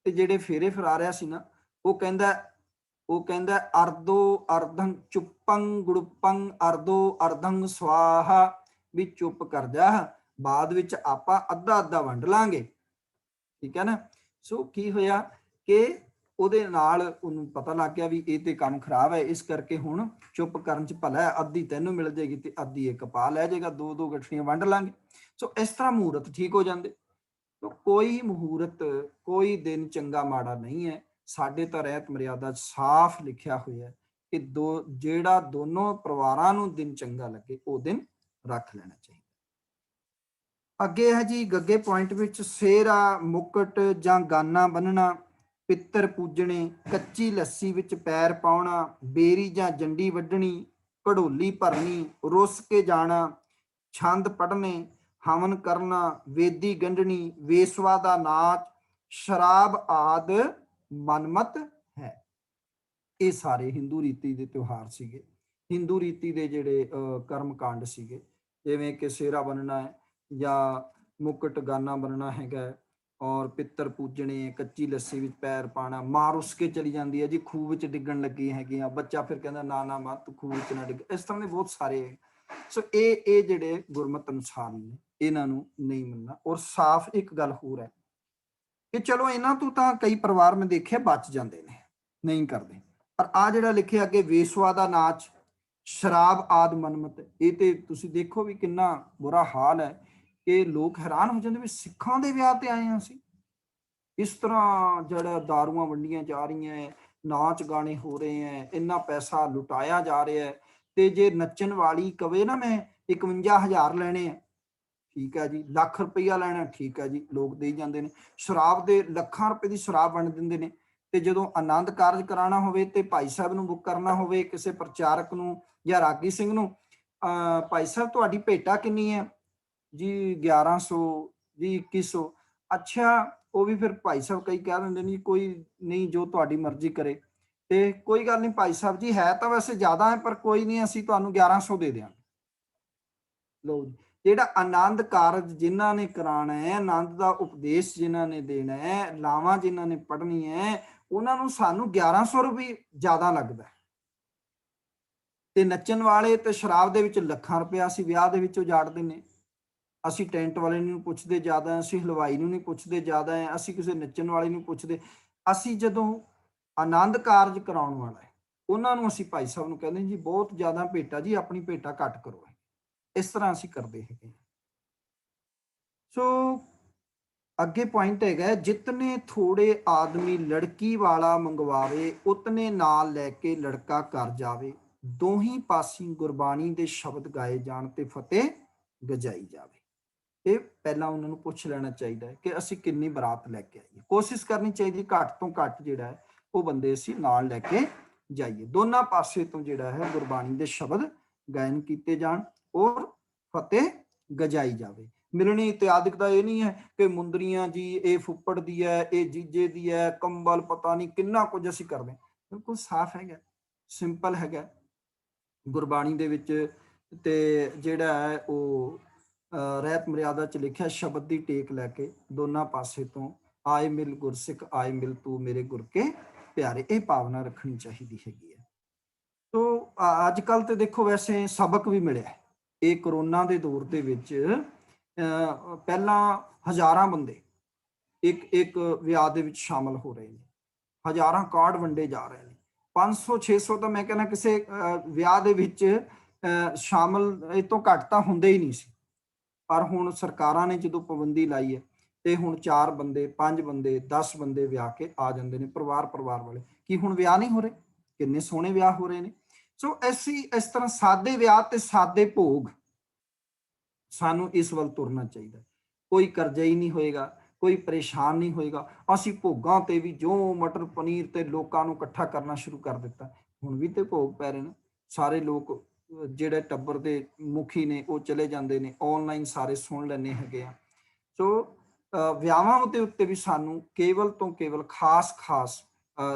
Speaker 2: ਤੇ ਜਿਹੜੇ ਫੇਰੇ ਫਰਾ ਰਿਹਾ ਸੀ ਨਾ ਉਹ ਕਹਿੰਦਾ ਅਰਦੋ ਅਰਧੰ ਚੁੱਪੰ ਗੁੜਪੰ ਅਰਦੋ ਅਰਧੰ ਸਵਾਹਾ, ਵੀ ਚੁੱਪ ਕਰ ਜਾ, ਬਾਅਦ ਵਿੱਚ ਆਪਾਂ ਅੱਧਾ ਅੱਧਾ ਵੰਡ ਲਾਂਗੇ। ਠੀਕ ਹੈ ਨਾ। ਸੋ ਕੀ ਹੋਇਆ ਕਿ ਉਹਦੇ ਨਾਲ ਉਹਨੂੰ ਪਤਾ ਲੱਗ ਗਿਆ ਵੀ ਇਹ ਤੇ ਕੰਮ ਖਰਾਬ ਹੈ, ਇਸ ਕਰਕੇ ਹੁਣ ਚੁੱਪ ਕਰਨ ਚ ਭਲਾ ਹੈ, ਅੱਧੀ ਤੈਨੂੰ ਮਿਲ ਜਾਏਗੀ ਤੇ ਅੱਧੀ ਇਹ ਕਪਾਹ ਲੈ ਜਾਏਗਾ, 2-2 ਗੱਠੜੀਆਂ ਵੰਡ ਲਾਂਗੇ। ਸੋ ਇਸ ਤਰ੍ਹਾਂ ਮਹੂਰਤ ਠੀਕ ਹੋ ਜਾਂਦੇ। ਕੋਈ ਮਹੂਰਤ ਕੋਈ ਦਿਨ ਚੰਗਾ ਮਾੜਾ ਨਹੀਂ ਹੈ। ਸਾਡੇ ਤਾਂ ਰਹਿਤ ਮਰਿਆਦਾ ਸਾਫ਼ ਲਿਖਿਆ ਹੋਇਆ ਕਿ ਜਿਹੜਾ ਦੋਨੋਂ ਪਰਿਵਾਰਾਂ ਨੂੰ ਦਿਨ ਚੰਗਾ ਲੱਗੇ ਉਹ ਦਿਨ ਰੱਖ ਲੈਣਾ ਚਾਹੀਦਾ। ਅੱਗੇ ਹੈ ਜੀ ਗੱਗੇ ਪੁਆਇੰਟ ਵਿੱਚ, ਸੇਰਾ ਮੁਕਟ ਜਾਂ ਗਾਨਾ ਬੰਨਣਾ, ਪਿੱਤਰ ਪੂਜਣੇ, ਕੱਚੀ ਲੱਸੀ ਵਿੱਚ ਪੈਰ ਪਾਉਣਾ, ਬੇਰੀ ਜਾਂ ਜੰਡੀ ਵੱਢਣੀ, ਘੜੋਲੀ ਭਰਨੀ, ਰੁੱਸ ਕੇ ਜਾਣਾ, ਛੰਦ ਪੜ੍ਹਨੇ, ਹਵਨ ਕਰਨਾ, ਵੇਦੀ ਗੰਢਣੀ, ਵੇਸਵਾ ਦਾ ਨਾਚ, ਸ਼ਰਾਬ ਆਦ ਮਨਮਤ ਹੈ। ਇਹ ਸਾਰੇ ਹਿੰਦੂ ਰੀਤੀ ਦੇ ਤਿਉਹਾਰ ਸੀਗੇ, ਹਿੰਦੂ ਰੀਤੀ ਦੇ ਜਿਹੜੇ ਕਰਮ ਕਾਂਡ ਸੀਗੇ, ਜਿਵੇਂ ਕਿ ਸੇਰਾ ਬੰਨਣਾ ਹੈ ਜਾਂ ਮੁਕਟ ਗਾਨਾ ਬੰਨਣਾ ਹੈਗਾ, ਔਰ ਪਿੱਤਰ ਪੂਜਣੇ, ਕੱਚੀ ਲੱਸੀ ਵਿੱਚ ਪੈਰ ਪਾਣਾ, ਮਾਂ ਰੁੱਸ ਕੇ ਚਲੀ ਜਾਂਦੀ ਹੈ ਜੀ, ਖੂਹ ਵਿੱਚ ਡਿੱਗਣ ਲੱਗੀ ਹੈਗੀ ਆ, ਬੱਚਾ ਫਿਰ ਕਹਿੰਦਾ ਨਾ ਨਾ ਮਾਂ ਤੂੰ ਖੂਹ ਵਿੱਚ ਨਾ ਡਿੱਗ, ਇਸ ਤਰ੍ਹਾਂ ਦੇ ਬਹੁਤ ਸਾਰੇ। ਸੋ ਇਹ ਜਿਹੜੇ ਗੁਰਮਤਿ ਅਨੁਸਾਰ ਨੇ ਇਹਨਾਂ ਨੂੰ ਨਹੀਂ ਮੰਨਣਾ। ਔਰ ਸਾਫ਼ ਇੱਕ ਗੱਲ ਹੋਰ ਹੈ ਕਿ ਚਲੋ ਇਹਨਾਂ ਤੋਂ ਤਾਂ ਕਈ ਪਰਿਵਾਰ ਮੈਂ ਦੇਖਿਆ ਬਚ ਜਾਂਦੇ ਨੇ, ਨਹੀਂ ਕਰਦੇ, ਪਰ ਆ ਜਿਹੜਾ ਲਿਖਿਆ ਅੱਗੇ ਵੇਸਵਾ ਦਾ ਨਾਚ, ਸ਼ਰਾਬ ਆਦ ਮਨਮਤ, ਇਹ ਤੇ ਤੁਸੀਂ ਦੇਖੋ ਵੀ ਕਿੰਨਾ ਬੁਰਾ ਹਾਲ ਹੈ ਕਿ ਲੋਕ ਹੈਰਾਨ ਹੋ ਜਾਂਦੇ ਵੀ ਸਿੱਖਾਂ ਦੇ ਵਿਆਹ ਤੇ ਆਏ ਹਾਂ ਅਸੀਂ, ਇਸ ਤਰ੍ਹਾਂ ਜਿਹੜਾ ਦਾਰੂਆਂ ਵੰਡੀਆਂ ਜਾ ਰਹੀਆਂ ਹੈ, ਨਾਚ ਗਾਣੇ ਹੋ ਰਹੇ ਹੈ, ਇੰਨਾ ਪੈਸਾ ਲੁਟਾਇਆ ਜਾ ਰਿਹਾ ਹੈ, ਤੇ ਜੇ ਨੱਚਣ ਵਾਲੀ ਕਵੇ ਨਾ ਮੈਂ 51,000 ਲੈਣੇ ਆ, ਠੀਕ ਹੈ ਜੀ, ਲੱਖ ਰੁਪਈਆ ਲੈਣਾ ਠੀਕ ਹੈ ਜੀ, ਲੋਕ ਦੇਈ ਜਾਂਦੇ ਨੇ। ਸ਼ਰਾਬ ਦੇ ਲੱਖਾਂ ਰੁਪਏ ਦੀ ਸ਼ਰਾਬ ਵੰਡ ਦਿੰਦੇ ਨੇ। ਤੇ ਜਦੋਂ ਆਨੰਦ ਕਾਰਜ ਕਰਾਉਣਾ ਹੋਵੇ ਤੇ ਭਾਈ ਸਾਹਿਬ ਨੂੰ ਬੁੱਕ ਕਰਨਾ ਹੋਵੇ, ਕਿਸੇ ਪ੍ਰਚਾਰਕ ਨੂੰ ਜਾਂ ਰਾਗੀ ਸਿੰਘ ਨੂੰ, ਭਾਈ ਸਾਹਿਬ ਤੁਹਾਡੀ ਭੇਟਾ ਕਿੰਨੀ ਹੈ ਜੀ? 1100 ਜੀ, 2100। ਅੱਛਾ, ਉਹ ਵੀ ਫਿਰ ਭਾਈ ਸਾਹਿਬ ਕਈ ਕਹਿ ਦਿੰਦੇ ਨੇ ਕੋਈ ਨਹੀਂ, ਜੋ ਤੁਹਾਡੀ ਮਰਜ਼ੀ ਕਰੇ। ਤੇ ਕੋਈ ਗੱਲ ਨਹੀਂ ਭਾਈ ਸਾਹਿਬ ਜੀ, ਹੈ ਤਾਂ ਵੈਸੇ ਜ਼ਿਆਦਾ ਹੈ ਪਰ ਕੋਈ ਨਹੀਂ, ਅਸੀਂ ਤੁਹਾਨੂੰ 1100 ਦੇ ਦਿਆਂਗੇ। ਲਓ ਜੀ, ਜਿਹੜਾ ਆਨੰਦ ਕਾਰਜ ਜਿਨ੍ਹਾਂ ਨੇ ਕਰਾਉਣਾ ਹੈ, ਆਨੰਦ ਦਾ ਉਪਦੇਸ਼ ਜਿਨ੍ਹਾਂ ਨੇ ਦੇਣਾ ਹੈ, ਲਾਵਾਂ ਜਿਨ੍ਹਾਂ ਨੇ ਪੜ੍ਹਨੀ ਹੈ, ਉਹਨਾਂ ਨੂੰ ਸਾਨੂੰ 1100 ਰੁਪਏ ਜ਼ਿਆਦਾ ਲੱਗਦਾ। ਤੇ ਨੱਚਣ ਵਾਲੇ ਤੇ ਸ਼ਰਾਬ ਦੇ ਵਿੱਚ ਲੱਖਾਂ ਰੁਪਇਆ ਅਸੀਂ ਵਿਆਹ ਦੇ ਵਿੱਚ ਉਜਾੜ ਦਿੰਦੇ। ਅਸੀਂ ਟੈਂਟ ਵਾਲੇ ਨੂੰ ਪੁੱਛਦੇ ਜ਼ਿਆਦਾ, ਅਸੀਂ ਹਲਵਾਈ ਨੂੰ ਨਹੀਂ ਪੁੱਛਦੇ ਜ਼ਿਆਦਾ ਹੈ, ਅਸੀਂ ਕਿਸੇ ਨੱਚਣ ਵਾਲੇ ਨੂੰ ਪੁੱਛਦੇ। ਅਸੀਂ ਜਦੋਂ ਆਨੰਦ ਕਾਰਜ ਕਰਾਉਣ ਵਾਲਾ ਹੈ, ਉਹਨਾਂ ਨੂੰ ਅਸੀਂ ਭਾਈ ਸਾਹਿਬ ਨੂੰ ਕਹਿੰਦੇ ਜੀ ਬਹੁਤ ਜ਼ਿਆਦਾ ਭੇਟਾ ਜੀ, ਆਪਣੀ ਭੇਟਾ ਘੱਟ ਕਰੋ। ਇਸ ਤਰ੍ਹਾਂ ਅਸੀਂ ਕਰਦੇ ਹੈਗੇ। ਸੋ ਅੱਗੇ ਪੁਆਇੰਟ ਹੈਗਾ, ਜਿਤਨੇ ਥੋੜੇ ਆਦਮੀ ਲੜਕੀ ਵਾਲਾ ਮੰਗਵਾਵੇ, ਉਤਨੇ ਨਾਲ ਲੈ ਕੇ ਲੜਕਾ ਕਰ ਜਾਵੇ। ਦੋਹੀਂ ਪਾਸੀ ਗੁਰਬਾਣੀ ਦੇ ਸ਼ਬਦ ਗਾਏ ਜਾਣ ਤੇ ਫਤਿਹ ਗਜਾਈ ਜਾਵੇ। ਇਹ ਪਹਿਲਾਂ ਉਹਨਾਂ ਨੂੰ ਪੁੱਛ ਲੈਣਾ ਚਾਹੀਦਾ ਹੈ ਕਿ ਅਸੀਂ ਕਿੰਨੀ ਬਰਾਤ ਲੈ ਕੇ ਆਈਏ। ਕੋਸ਼ਿਸ਼ ਕਰਨੀ ਚਾਹੀਦੀ ਘੱਟ ਤੋਂ ਘੱਟ ਜਿਹੜਾ ਹੈ ਉਹ ਬੰਦੇ ਅਸੀਂ ਨਾਲ ਲੈ ਕੇ ਜਾਈਏ। ਦੋਨਾਂ ਪਾਸੇ ਤੋਂ ਜਿਹੜਾ ਹੈ ਗੁਰਬਾਣੀ ਦੇ ਸ਼ਬਦ ਗਾਇਨ ਕੀਤੇ ਜਾਣ ਔਰ ਫਤਿਹ ਗਜਾਈ ਜਾਵੇ। ਮਿਲਣੀ ਇਤਿਆਦਿਕ ਦਾ ਇਹ ਨਹੀਂ ਹੈ ਕਿ ਮੁੰਦਰੀਆਂ ਜੀ ਇਹ ਫੁੱਫੜ ਦੀ ਹੈ, ਇਹ ਜੀਜੇ ਦੀ ਹੈ, ਕੰਬਲ ਪਤਾ ਨਹੀਂ ਕਿੰਨਾ ਕੁਝ ਅਸੀਂ ਕਰਦੇ। ਬਿਲਕੁਲ ਸਾਫ਼ ਹੈਗਾ, ਸਿੰਪਲ ਹੈਗਾ ਗੁਰਬਾਣੀ ਦੇ ਵਿੱਚ। ਤੇ ਜਿਹੜਾ ਹੈ ਉਹ ਰਹਿਤ ਮਰਿਆਦਾ ਚ ਲਿਖਿਆ, ਸ਼ਬਦ ਦੀ ਟੇਕ ਲੈ ਕੇ ਦੋਨਾਂ ਪਾਸੇ ਤੋਂ ਆਏ ਮਿਲ ਗੁਰਸਿੱਖ, ਆਏ ਮਿਲ ਤੂੰ ਮੇਰੇ ਗੁਰ ਕੇ ਪਿਆਰੇ, ਇਹ ਭਾਵਨਾ ਰੱਖਣੀ ਚਾਹੀਦੀ ਹੈਗੀ ਹੈ। ਤੋ ਅੱਜ ਕੱਲ ਤੇ ਦੇਖੋ ਵੈਸੇ ਸਬਕ ਵੀ ਮਿਲਿਆ। ਇਹ ਕਰੋਨਾ ਦੇ ਦੌਰ ਦੇ ਵਿੱਚ ਪਹਿਲਾਂ ਹਜ਼ਾਰਾਂ ਬੰਦੇ ਇੱਕ ਵਿਆਹ ਦੇ ਵਿੱਚ ਸ਼ਾਮਲ ਹੋ ਰਹੇ ਨੇ, ਹਜ਼ਾਰਾਂ ਕਾਰਡ ਵੰਡੇ ਜਾ ਰਹੇ ਨੇ, 500 600 ਤਾਂ ਮੈਂ ਕਹਿੰਦਾ ਕਿਸੇ ਵਿਆਹ ਦੇ ਵਿੱਚ ਸ਼ਾਮਲ ਇਹ ਤੋਂ ਘੱਟ ਤਾਂ ਹੁੰਦੇ ਹੀ ਨਹੀਂ ਸੀ। ਪਰ ਹੁਣ ਸਰਕਾਰਾਂ ਨੇ ਜਦੋਂ ਪਾਬੰਦੀ ਲਾਈ ਹੈ ਤੇ ਹੁਣ 4 ਬੰਦੇ 5 ਬੰਦੇ 10 ਬੰਦੇ ਵਿਆਹ ਕੇ ਆ ਜਾਂਦੇ ਨੇ, ਪਰਿਵਾਰ ਵਾਲੇ। ਕੀ ਹੁਣ ਵਿਆਹ ਨਹੀਂ ਹੋ ਰਹੇ? ਕਿੰਨੇ ਸੋਹਣੇ ਵਿਆਹ ਹੋ ਰਹੇ ਨੇ। ਸੋ ਅਸੀਂ ਇਸ ਤਰ੍ਹਾਂ ਸਾਦੇ ਵਿਆਹ ਤੇ ਸਾਦੇ ਭੋਗ, ਸਾਨੂੰ ਇਸ ਵੱਲ ਤੁਰਨਾ ਚਾਹੀਦਾ। ਕੋਈ ਕਰਜ਼ਾ ਹੀ ਨਹੀਂ ਹੋਏਗਾ, ਕੋਈ ਪਰੇਸ਼ਾਨ ਨਹੀਂ ਹੋਏਗਾ। ਅਸੀਂ ਭੋਗਾਂ ਤੇ ਵੀ ਜੋ ਮਟਰ ਪਨੀਰ ਤੇ ਲੋਕਾਂ ਨੂੰ ਇਕੱਠਾ ਕਰਨਾ ਸ਼ੁਰੂ ਕਰ ਦਿੱਤਾ। ਹੁਣ ਵੀ ਤੇ ਭੋਗ ਪੈ ਰਹੇ ਨੇ, ਸਾਰੇ ਲੋਕ ਜਿਹੜੇ ਟੱਬਰ ਦੇ ਮੁਖੀ ਨੇ ਉਹ ਚਲੇ ਜਾਂਦੇ ਨੇ, ਆਨਲਾਈਨ ਸਾਰੇ ਸੁਣ ਲੈਣੇ ਹੈਗੇ ਆ। ਸੋ ਵਿਆਹਾਂ ਦੇ ਉੱਤੇ ਵੀ ਸਾਨੂੰ ਕੇਵਲ ਤੋਂ ਕੇਵਲ ਖਾਸ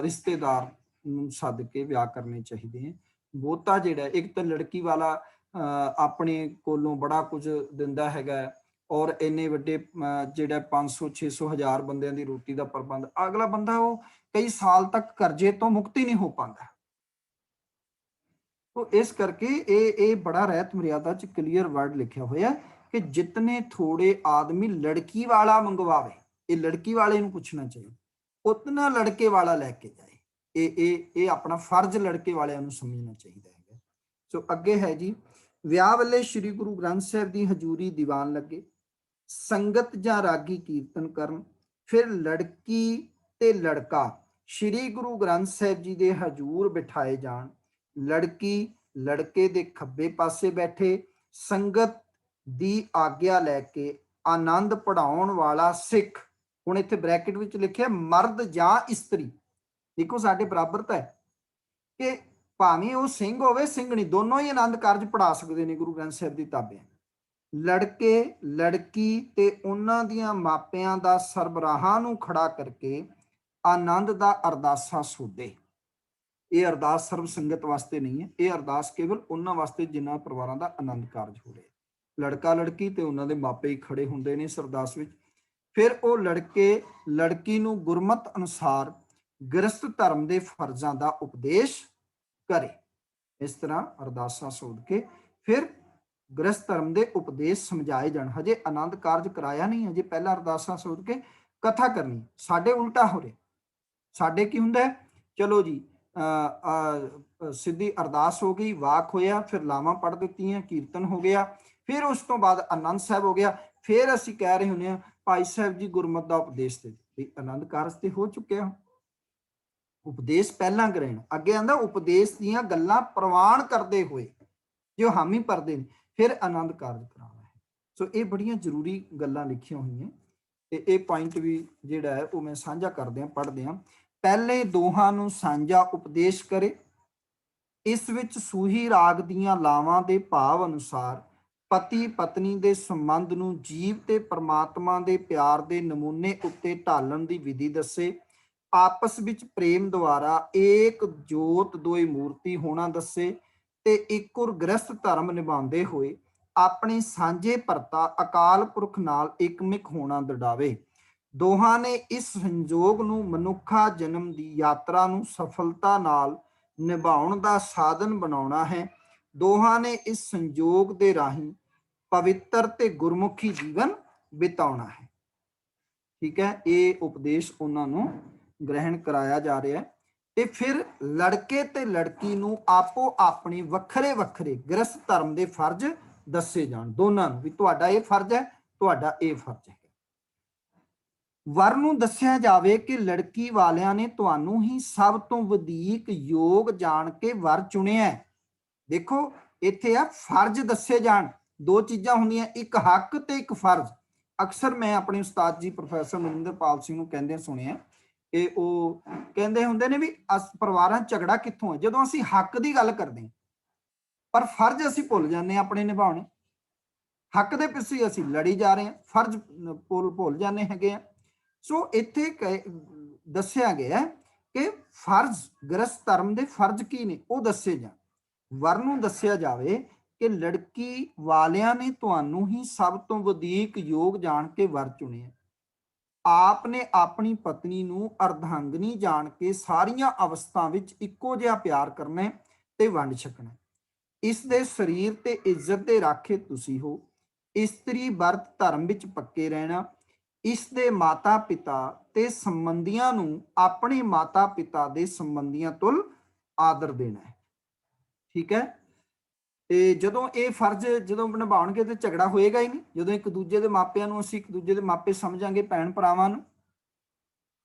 Speaker 2: ਰਿਸ਼ਤੇਦਾਰ ਨੂੰ ਸੱਦ ਕੇ ਵਿਆਹ ਕਰਨੇ ਚਾਹੀਦੇ ਹੈ। ਬਹੁਤਾ ਜਿਹੜਾ ਇੱਕ ਤਾਂ ਲੜਕੀ ਵਾਲਾ ਆਪਣੇ ਕੋਲੋਂ ਬੜਾ ਕੁਝ ਦਿੰਦਾ ਹੈਗਾ ਔਰ ਇੰਨੇ ਵੱਡੇ ਜਿਹੜਾ 500 600 1000 ਬੰਦਿਆਂ ਦੀ ਰੋਟੀ ਦਾ ਪ੍ਰਬੰਧ, ਅਗਲਾ ਬੰਦਾ ਉਹ ਕਈ ਸਾਲ ਤੱਕ ਕਰਜ਼ੇ ਤੋਂ ਮੁਕਤ ਹੀ ਨਹੀਂ ਹੋ ਪਾਉਂਦਾ। तो इस करके ये बड़ा रहत मर्यादा च क्लीयर वर्ड लिखा होया कि जितने थोड़े आदमी लड़की वाला मंगवावे, ये लड़की वाले नूं पुछना चाहिए, उतना लड़के वाला लैके जाए। ये अपना फर्ज लड़के वाले नूं समझना चाहिए है। सो अगे है जी, विआह वेले श्री गुरु ग्रंथ साहिब दी हजूरी दीवान लगे, संगत जां रागी कीर्तन करन, फिर लड़की ते लड़का श्री गुरु ग्रंथ साहिब जी दे हजूर बिठाए जान। लड़की लड़के दे खब्बे पासे बैठे, संगत दी आग्या लैके आनंद पढ़ाउण वाला सिख, हुण इत्थे ब्रैकेट विच लिखिया मर्द जां इस्त्री, देखो साडे बराबरता है कि भावें वो सिंह होवे सिंघणी, दोनों ही आनंद कारज पढ़ा सकदे ने गुरु ग्रंथ साहिब दी ताबे। लड़के लड़की ते उन्हां दियां मापियां दा सरबराहां नूं खड़ा करके आनंद दा अरदासा सोधे। ਇਹ ਅਰਦਾਸ ਸਰਬ ਸੰਗਤ ਵਾਸਤੇ ਨਹੀਂ ਹੈ, ਇਹ ਅਰਦਾਸ ਕੇਵਲ ਉਹਨਾਂ ਵਾਸਤੇ ਜਿਨ੍ਹਾਂ ਪਰਿਵਾਰਾਂ ਦਾ ਆਨੰਦ ਕਾਰਜ ਹੋ ਰਿਹਾ। ਲੜਕਾ ਲੜਕੀ ਤੇ ਉਹਨਾਂ ਦੇ ਮਾਪੇ ਹੀ ਖੜੇ ਹੁੰਦੇ ਨੇ ਇਸ ਅਰਦਾਸ ਵਿੱਚ। ਫਿਰ ਉਹ ਲੜਕੇ ਲੜਕੀ ਨੂੰ ਗੁਰਮਤ ਅਨੁਸਾਰ ਗ੍ਰਸਤ ਧਰਮ ਦੇ ਫਰਜ਼ਾਂ ਦਾ ਉਪਦੇਸ਼ ਕਰੇ। ਇਸ ਤਰ੍ਹਾਂ ਅਰਦਾਸਾਂ ਸੋਧ ਕੇ ਫਿਰ ਗ੍ਰਸਤ ਧਰਮ ਦੇ ਉਪਦੇਸ਼ ਸਮਝਾਏ ਜਾਣ। ਹਜੇ ਆਨੰਦ ਕਾਰਜ ਕਰਾਇਆ ਨਹੀਂ, ਹਜੇ ਪਹਿਲਾਂ ਅਰਦਾਸਾਂ ਸੋਧ ਕੇ ਕਥਾ ਕਰਨੀ। ਸਾਡੇ ਉਲਟਾ ਹੋ ਰਿਹਾ। ਸਾਡੇ ਕੀ ਹੁੰਦਾ, ਚਲੋ ਜੀ सिद्धी अरदास हो गई, वाक होया, फिर लावां पढ़ दित्तियां, कीर्तन हो गया, फिर उस तो बाद आनंद साहब हो गया। फिर असीं कह रहे हुंदे आ भाई साहब जी गुरमत दा उपदेश दे। आनंद कारज ते हो चुकिया, उपदेश पहलां ग्रहण, अगे आंदा उपदेश दीयां गल्लां प्रवान करदे होए जो हामी भरदे ने, फिर आनंद कारज कराउणा है। ਸੋ ਇਹ ਬੜੀਆਂ ਜ਼ਰੂਰੀ ਗੱਲਾਂ ਲਿਖੀਆਂ ਹੋਈਆਂ ਤੇ ਇਹ ਪੁਆਇੰਟ ਵੀ ਜਿਹੜਾ ਹੈ ਉਹ ਮੈਂ ਸਾਂਝਾ ਕਰਦੇ ਹਾਂ, ਪੜ੍ਹਦੇ ਹਾਂ। ਪਹਿਲੇ ਦੋਹਾਂ ਨੂੰ ਸਾਂਝਾ ਉਪਦੇਸ਼ ਕਰੇ। ਇਸ ਵਿੱਚ ਸੂਹੀ ਰਾਗ ਦੀਆਂ ਲਾਵਾਂ ਦੇ ਭਾਵ ਅਨੁਸਾਰ ਪਤੀ ਪਤਨੀ ਦੇ ਸੰਬੰਧ ਨੂੰ ਜੀਵ ਤੇ ਪਰਮਾਤਮਾ ਦੇ ਪਿਆਰ ਦੇ ਨਮੂਨੇ ਉੱਤੇ ਢਾਲਣ ਦੀ ਵਿਧੀ ਦੱਸੇ। ਆਪਸ ਵਿੱਚ ਪ੍ਰੇਮ ਦੁਆਰਾ ਏਕ ਜੋਤ ਦੋਈ ਮੂਰਤੀ ਹੋਣਾ ਦੱਸੇ ਤੇ ਇਕੁਰ ਗ੍ਰਸਥ ਧਰਮ ਨਿਭਾਉਂਦੇ ਹੋਏ ਆਪਣੇ ਸਾਂਝੇ ਭਰਤਾ ਅਕਾਲ ਪੁਰਖ ਨਾਲ ਇਕਮਿਕ ਹੋਣਾ ਦਰਸਾਵੇ। ਦੋਹਾਂ ਨੇ ਇਸ ਸੰਜੋਗ ਨੂੰ ਮਨੁੱਖਾ ਜਨਮ ਦੀ ਯਾਤਰਾ ਨੂੰ ਸਫਲਤਾ ਨਾਲ ਨਿਭਾਉਣ ਦਾ ਸਾਧਨ ਬਣਾਉਣਾ ਹੈ। ਦੋਹਾਂ ਨੇ ਇਸ ਸੰਜੋਗ ਦੇ ਰਾਹੀਂ ਪਵਿੱਤਰ ਤੇ ਗੁਰਮੁਖੀ ਜੀਵਨ ਬਿਤਾਉਣਾ ਹੈ। ਠੀਕ ਹੈ, ਇਹ ਉਪਦੇਸ਼ ਉਹਨਾਂ ਨੂੰ ਗ੍ਰਹਿਣ ਕਰਾਇਆ ਜਾ ਰਿਹਾ ਹੈ। ਤੇ ਫਿਰ ਲੜਕੇ ਤੇ ਲੜਕੀ ਨੂੰ ਆਪੋ ਆਪਣੇ ਵੱਖਰੇ ਵੱਖਰੇ ਗ੍ਰਸਥ ਧਰਮ ਦੇ ਫਰਜ਼ ਦੱਸੇ ਜਾਣ, ਦੋਨਾਂ ਨੂੰ ਵੀ ਤੁਹਾਡਾ ਇਹ ਫਰਜ਼ ਹੈ, ਤੁਹਾਡਾ ਇਹ ਫਰਜ਼ ਹੈ। ਵਰ ਨੂੰ ਦੱਸਿਆ ਜਾਵੇ ਕਿ ਲੜਕੀ ਵਾਲਿਆਂ ਨੇ ਤੁਹਾਨੂੰ ਹੀ ਸਭ ਤੋਂ ਵਧੇਕ ਯੋਗ ਜਾਣ ਕੇ ਵਰ ਚੁਣਿਆ ਹੈ। ਦੇਖੋ ਇੱਥੇ ਆ ਫਰਜ਼ ਦੱਸੇ ਜਾਣ, ਦੋ ਚੀਜ਼ਾਂ ਹੁੰਦੀਆਂ, ਇੱਕ ਹੱਕ ਤੇ ਇੱਕ ਫਰਜ਼। ਅਕਸਰ ਮੈਂ ਆਪਣੇ ਉਸਤਾਦ ਜੀ ਪ੍ਰੋਫੈਸਰ ਮਨਿੰਦਰਪਾਲ ਸਿੰਘ ਨੂੰ ਕਹਿੰਦੇ ਸੁਣਿਆ, ਇਹ ਉਹ ਕਹਿੰਦੇ ਹੁੰਦੇ ਨੇ ਵੀ ਪਰਿਵਾਰਾਂ ਝਗੜਾ ਕਿੱਥੋਂ ਹੈ, ਜਦੋਂ ਅਸੀਂ ਹੱਕ ਦੀ ਗੱਲ ਕਰਦੇ ਹਾਂ ਪਰ ਫਰਜ਼ ਅਸੀਂ ਭੁੱਲ ਜਾਂਦੇ ਹਾਂ ਆਪਣੇ ਨਿਭਾਉਣੇ। ਹੱਕ ਦੇ ਪਿੱਛੇ ਅਸੀਂ ਲੜੀ ਜਾ ਰਹੇ ਹਾਂ, ਫਰਜ਼ ਭੁੱਲ ਜਾਂਦੇ ਹੈਗੇ ਆ। ਸੋ ਇੱਥੇ ਦੱਸਿਆ ਗਿਆ ਕਿ ਫਰਜ਼ ਗ੍ਰਸਥ ਧਰਮ ਦੇ ਫਰਜ਼ ਕੀ ਨੇ ਉਹ ਦੱਸੇ ਜਾਣ। ਵਰ ਨੂੰ ਦੱਸਿਆ ਜਾਵੇ ਕਿ ਲੜਕੀ ਵਾਲਿਆਂ ਨੇ ਤੁਹਾਨੂੰ ਹੀ ਸਭ ਤੋਂ ਵਧੇਕ ਯੋਗ ਜਾਣ ਕੇ ਵਰ ਚੁਣਿਆ। ਆਪ ਨੇ ਆਪਣੀ ਪਤਨੀ ਨੂੰ ਅਰਧਾਂਗਨੀ ਜਾਣ ਕੇ ਸਾਰੀਆਂ ਅਵਸਥਾ ਵਿੱਚ ਇੱਕੋ ਜਿਹਾ ਪਿਆਰ ਕਰਨਾ ਤੇ ਵੰਡ ਛਕਣਾ। ਇਸ ਦੇ ਸਰੀਰ ਤੇ ਇੱਜ਼ਤ ਦੇ ਰਾਖੇ ਤੁਸੀਂ ਹੋ। ਇਸਤਰੀ ਵਰਤ ਧਰਮ ਵਿੱਚ ਪੱਕੇ ਰਹਿਣਾ। ਇਸ ਦੇ ਮਾਤਾ ਪਿਤਾ ਤੇ ਸੰਬੰਧੀਆਂ ਨੂੰ ਆਪਣੇ ਮਾਤਾ ਪਿਤਾ ਦੇ ਸੰਬੰਧੀਆਂ ਤੁਲ ਆਦਰ ਦੇਣਾ ਹੈ। ਠੀਕ ਹੈ, ਤੇ ਜਦੋਂ ਇਹ ਫਰਜ਼ ਜਦੋਂ ਨਿਭਾਉਣਗੇ ਤੇ ਝਗੜਾ ਹੋਏਗਾ ਹੀ ਨਹੀਂ। ਜਦੋਂ ਇੱਕ ਦੂਜੇ ਦੇ ਮਾਪਿਆਂ ਨੂੰ ਅਸੀਂ ਇੱਕ ਦੂਜੇ ਦੇ ਮਾਪੇ ਸਮਝਾਂਗੇ, ਭੈਣ ਭਰਾਵਾਂ ਨੂੰ।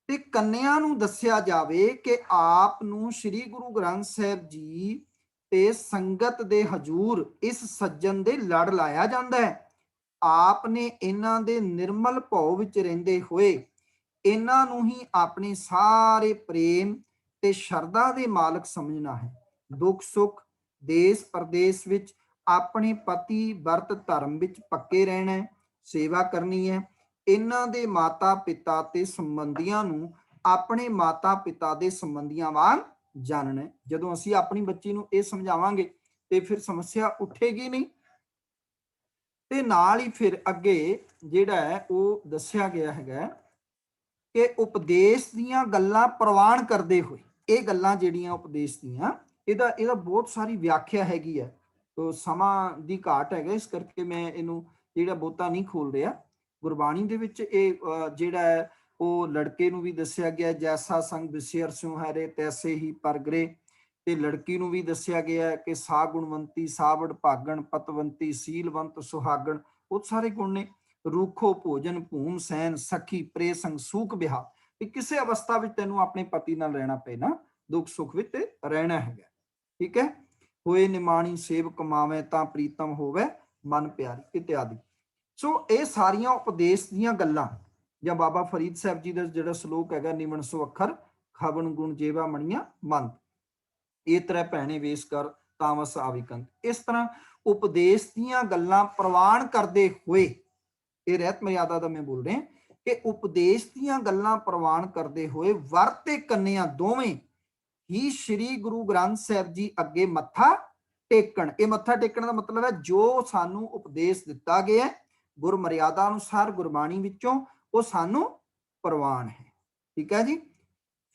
Speaker 2: ਤੇ ਕੰਨਿਆ ਨੂੰ ਦੱਸਿਆ ਜਾਵੇ ਕਿ ਆਪ ਨੂੰ ਸ੍ਰੀ ਗੁਰੂ ਗ੍ਰੰਥ ਸਾਹਿਬ ਜੀ ਤੇ ਸੰਗਤ ਦੇ ਹਜੂਰ ਇਸ ਸੱਜਣ ਦੇ ਲੜ ਲਾਇਆ ਜਾਂਦਾ ਹੈ। ਆਪ ਨੇ ਇਹਨਾਂ ਦੇ ਨਿਰਮਲ ਭਾਵ ਵਿੱਚ ਰਹਿੰਦੇ ਹੋਏ ਇਹਨਾਂ ਨੂੰ ਹੀ ਆਪਣੇ ਸਾਰੇ ਪ੍ਰੇਮ ਤੇ ਸ਼ਰਧਾ ਦੇ ਮਾਲਕ ਸਮਝਣਾ ਹੈ। ਦੁੱਖ ਸੁੱਖ ਦੇਸ਼ ਪ੍ਰਦੇਸ਼ ਵਿੱਚ ਆਪਣੇ ਪਤੀ ਵਰਤ ਧਰਮ ਵਿੱਚ ਪੱਕੇ ਰਹਿਣਾ ਹੈ, ਸੇਵਾ ਕਰਨੀ ਹੈ। ਇਹਨਾਂ ਦੇ ਮਾਤਾ ਪਿਤਾ ਤੇ ਸੰਬੰਧੀਆਂ ਨੂੰ ਆਪਣੇ ਮਾਤਾ ਪਿਤਾ ਦੇ ਸੰਬੰਧੀਆਂ ਵਾਂਗ ਜਾਣਨਾ ਹੈ। ਜਦੋਂ ਅਸੀਂ ਆਪਣੀ ਬੱਚੀ ਨੂੰ ਇਹ ਸਮਝਾਵਾਂਗੇ ਤੇ ਫਿਰ ਸਮੱਸਿਆ ਉੱਠੇਗੀ ਨਹੀਂ। ਤੇ ਨਾਲ ਹੀ ਫਿਰ ਅੱਗੇ ਜਿਹੜਾ ਹੈ ਉਹ ਦੱਸਿਆ ਗਿਆ ਹੈਗਾ ਕਿ ਉਪਦੇਸ਼ ਦੀਆਂ ਗੱਲਾਂ ਪ੍ਰਵਾਨ ਕਰਦੇ ਹੋਏ, ਇਹ ਗੱਲਾਂ ਜਿਹੜੀਆਂ ਉਪਦੇਸ਼ ਦੀਆਂ, ਇਹਦਾ ਬਹੁਤ ਸਾਰੀ ਵਿਆਖਿਆ ਹੈਗੀ ਹੈ। ਸਮਾਂ ਦੀ ਘਾਟ ਹੈਗਾ, ਇਸ ਕਰਕੇ ਮੈਂ ਇਹਨੂੰ ਜਿਹੜਾ ਬਹੁਤਾ ਨਹੀਂ ਖੋਲ ਰਿਹਾ। ਗੁਰਬਾਣੀ ਦੇ ਵਿੱਚ ਇਹ ਜਿਹੜਾ ਹੈ ਉਹ ਲੜਕੇ ਨੂੰ ਵੀ ਦੱਸਿਆ ਗਿਆ, ਜੈਸਾ ਸੰਗ ਵਿਸਿਰ ਸਿਉ ਹੈਰੇ ਤੈਸੇ ਹੀ ਪਰਗਰੇ। ਤੇ ਲੜਕੀ ਨੂੰ ਵੀ ਦੱਸਿਆ ਗਿਆ ਕਿ ਸਾ ਗੁਣਵੰਤੀ ਸਾਵੜ ਭਾਗਣ ਪਤਵੰਤੀ ਸੀਲਵੰਤ ਸੁਹਾਗਣ। ਬਹੁਤ ਸਾਰੇ ਗੁਣ ਨੇ। ਰੂਖੋ ਭੋਜਨ ਭੂਮ ਸੈਨ ਸਖੀ ਪ੍ਰੇ ਸੰਗ ਸੂਖ ਬਿਹਾ। ਵੀ ਕਿਸੇ ਅਵਸਥਾ ਵਿੱਚ ਤੈਨੂੰ ਆਪਣੇ ਪਤੀ ਨਾਲ ਰਹਿਣਾ ਪਏ ਨਾ, ਦੁੱਖ ਸੁੱਖ ਵਿੱਚ ਰਹਿਣਾ ਹੈਗਾ। ਠੀਕ ਹੈ, ਹੋਏ ਨਿਮਾਣੀ ਸੇਵ ਕਮਾਵੇ ਤਾਂ ਪ੍ਰੀਤਮ ਹੋਵੇ ਮਨ ਪਿਆਰੀ ਇਤਿਆਦਿ। ਸੋ ਇਹ ਸਾਰੀਆਂ ਉਪਦੇਸ਼ ਦੀਆਂ ਗੱਲਾਂ, ਜਾਂ ਬਾਬਾ ਫਰੀਦ ਸਾਹਿਬ ਜੀ ਦਾ ਜਿਹੜਾ ਸ਼ਲੋਕ ਹੈਗਾ, ਨਿਮਣ ਸੋ ਅੱਖਰ ਖਬਨ ਗੁਣ ਜੇਵਾ ਮਣੀਆਂ ਮੰਦ, ਇਹ ਤਰ੍ਹਾਂ ਭੈਣੇ ਵੇਸ ਕਰ ਤਾਮਸ ਆਵਿਕੰਤ। ਇਸ ਤਰ੍ਹਾਂ ਉਪਦੇਸ਼ ਦੀਆਂ ਗੱਲਾਂ ਪ੍ਰਵਾਨ ਕਰਦੇ ਹੋਏ, ਇਹ ਰਹਿਤ ਮਰਿਆਦਾ ਦਾ ਮੈਂ ਬੋਲ ਰਿਹਾ ਕਿ ਉਪਦੇਸ਼ ਦੀਆਂ ਗੱਲਾਂ ਪ੍ਰਵਾਨ ਕਰਦੇ ਹੋਏ ਵਰ ਤੇ ਕੰਨਿਆ ਦੋਵੇਂ ਹੀ ਸ੍ਰੀ ਗੁਰੂ ਗ੍ਰੰਥ ਸਾਹਿਬ ਜੀ ਅੱਗੇ ਮੱਥਾ ਟੇਕਣ। ਇਹ ਮੱਥਾ ਟੇਕਣ ਦਾ ਮਤਲਬ ਹੈ ਜੋ ਸਾਨੂੰ ਉਪਦੇਸ਼ ਦਿੱਤਾ ਗਿਆ ਗੁਰ ਮਰਿਆਦਾ ਅਨੁਸਾਰ ਗੁਰਬਾਣੀ ਵਿੱਚੋਂ, ਉਹ ਸਾਨੂੰ ਪ੍ਰਵਾਨ ਹੈ। ਠੀਕ ਹੈ ਜੀ।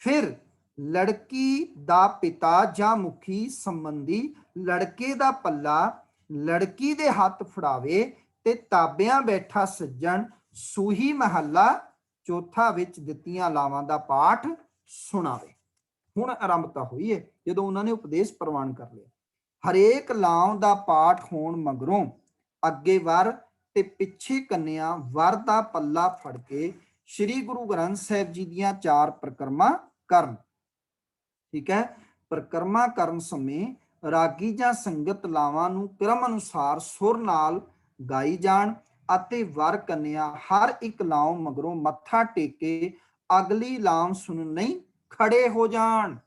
Speaker 2: ਫਿਰ ਲੜਕੀ ਦਾ ਪਿਤਾ ਜਾਂ ਮੁਖੀ ਸੰਬੰਧੀ ਲੜਕੇ ਦਾ ਪੱਲਾ ਲੜਕੀ ਦੇ ਹੱਥ ਫੜਾਵੇ ਤੇ ਤਾਬਿਆਂ ਬੈਠਾ ਸੱਜਣ ਸੂਹੀ ਮਹੱਲਾ ਚੌਥਾ ਵਿੱਚ ਦਿੱਤੀਆਂ ਲਾਵਾਂ ਦਾ ਪਾਠ ਸੁਣਾਵੇ। ਹੁਣ ਆਰੰਭਤਾ ਹੋਈ ਹੈ ਜਦੋਂ ਉਹਨਾਂ ਨੇ ਉਪਦੇਸ਼ ਪ੍ਰਵਾਨ ਕਰ ਲਿਆ। ਹਰੇਕ ਲਾਉ ਦਾ ਪਾਠ ਹੋਣ ਮਗਰੋਂ ਅੱਗੇ ਵਰ ਤੇ ਪਿੱਛੇ ਕੰਨਿਆ ਵਰ ਦਾ ਪੱਲਾ ਫੜ ਕੇ ਸ੍ਰੀ ਗੁਰੂ ਗ੍ਰੰਥ ਸਾਹਿਬ ਜੀ ਦੀਆਂ 4 ਪ੍ਰਕਰਮਾਂ ਕਰਨ। ਠੀਕ ਹੈ, ਪ੍ਰਕਰਮਾਂ ਕਰਨ ਸਮੇਂ ਰਾਗੀ ਜਾਂ ਸੰਗਤ ਲਾਵਾਂ ਨੂੰ ਕ੍ਰਮ ਅਨੁਸਾਰ ਸੁਰ ਨਾਲ ਗਾਈ ਜਾਣ ਅਤੇ ਵਰ ਕੰਨਿਆ ਹਰ ਇੱਕ ਲਾਉ ਮਗਰੋਂ ਮੱਥਾ ਟੇਕੇ ਅਗਲੀ ਲਾਮ ਸੁਣ ਨਹੀਂ ਖੜੇ ਹੋ ਜਾਣ।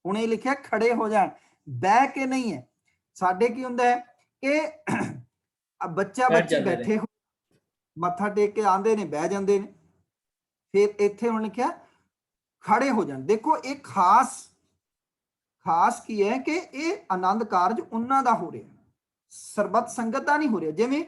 Speaker 2: ਹੁਣ ਇਹ ਲਿਖਿਆ ਖੜੇ ਹੋ ਜਾਣ, ਬਹਿ ਕੇ ਨਹੀਂ ਹੈ। ਸਾਡੇ ਕੀ ਹੁੰਦਾ ਹੈ ਕਿ ਬੱਚਾ ਬੱਚੀ ਬੈਠੇ ਹੋ, ਮੱਥਾ ਟੇਕ ਕੇ ਆਉਂਦੇ ਨੇ, ਬਹਿ ਜਾਂਦੇ ਨੇ। ਫਿਰ ਇੱਥੇ ਹੁਣ ਲਿਖਿਆ ਖੜੇ ਹੋ ਜਾਣ। ਦੇਖੋ ਇਹ ਖਾਸ ਕੀ ਹੈ ਕਿ ਇਹ ਆਨੰਦ ਕਾਰਜ ਉਹਨਾਂ ਦਾ ਹੋ ਰਿਹਾ, ਸਰਬੱਤ ਸੰਗਤ ਦਾ ਨਹੀਂ ਹੋ ਰਿਹਾ। ਜਿਵੇਂ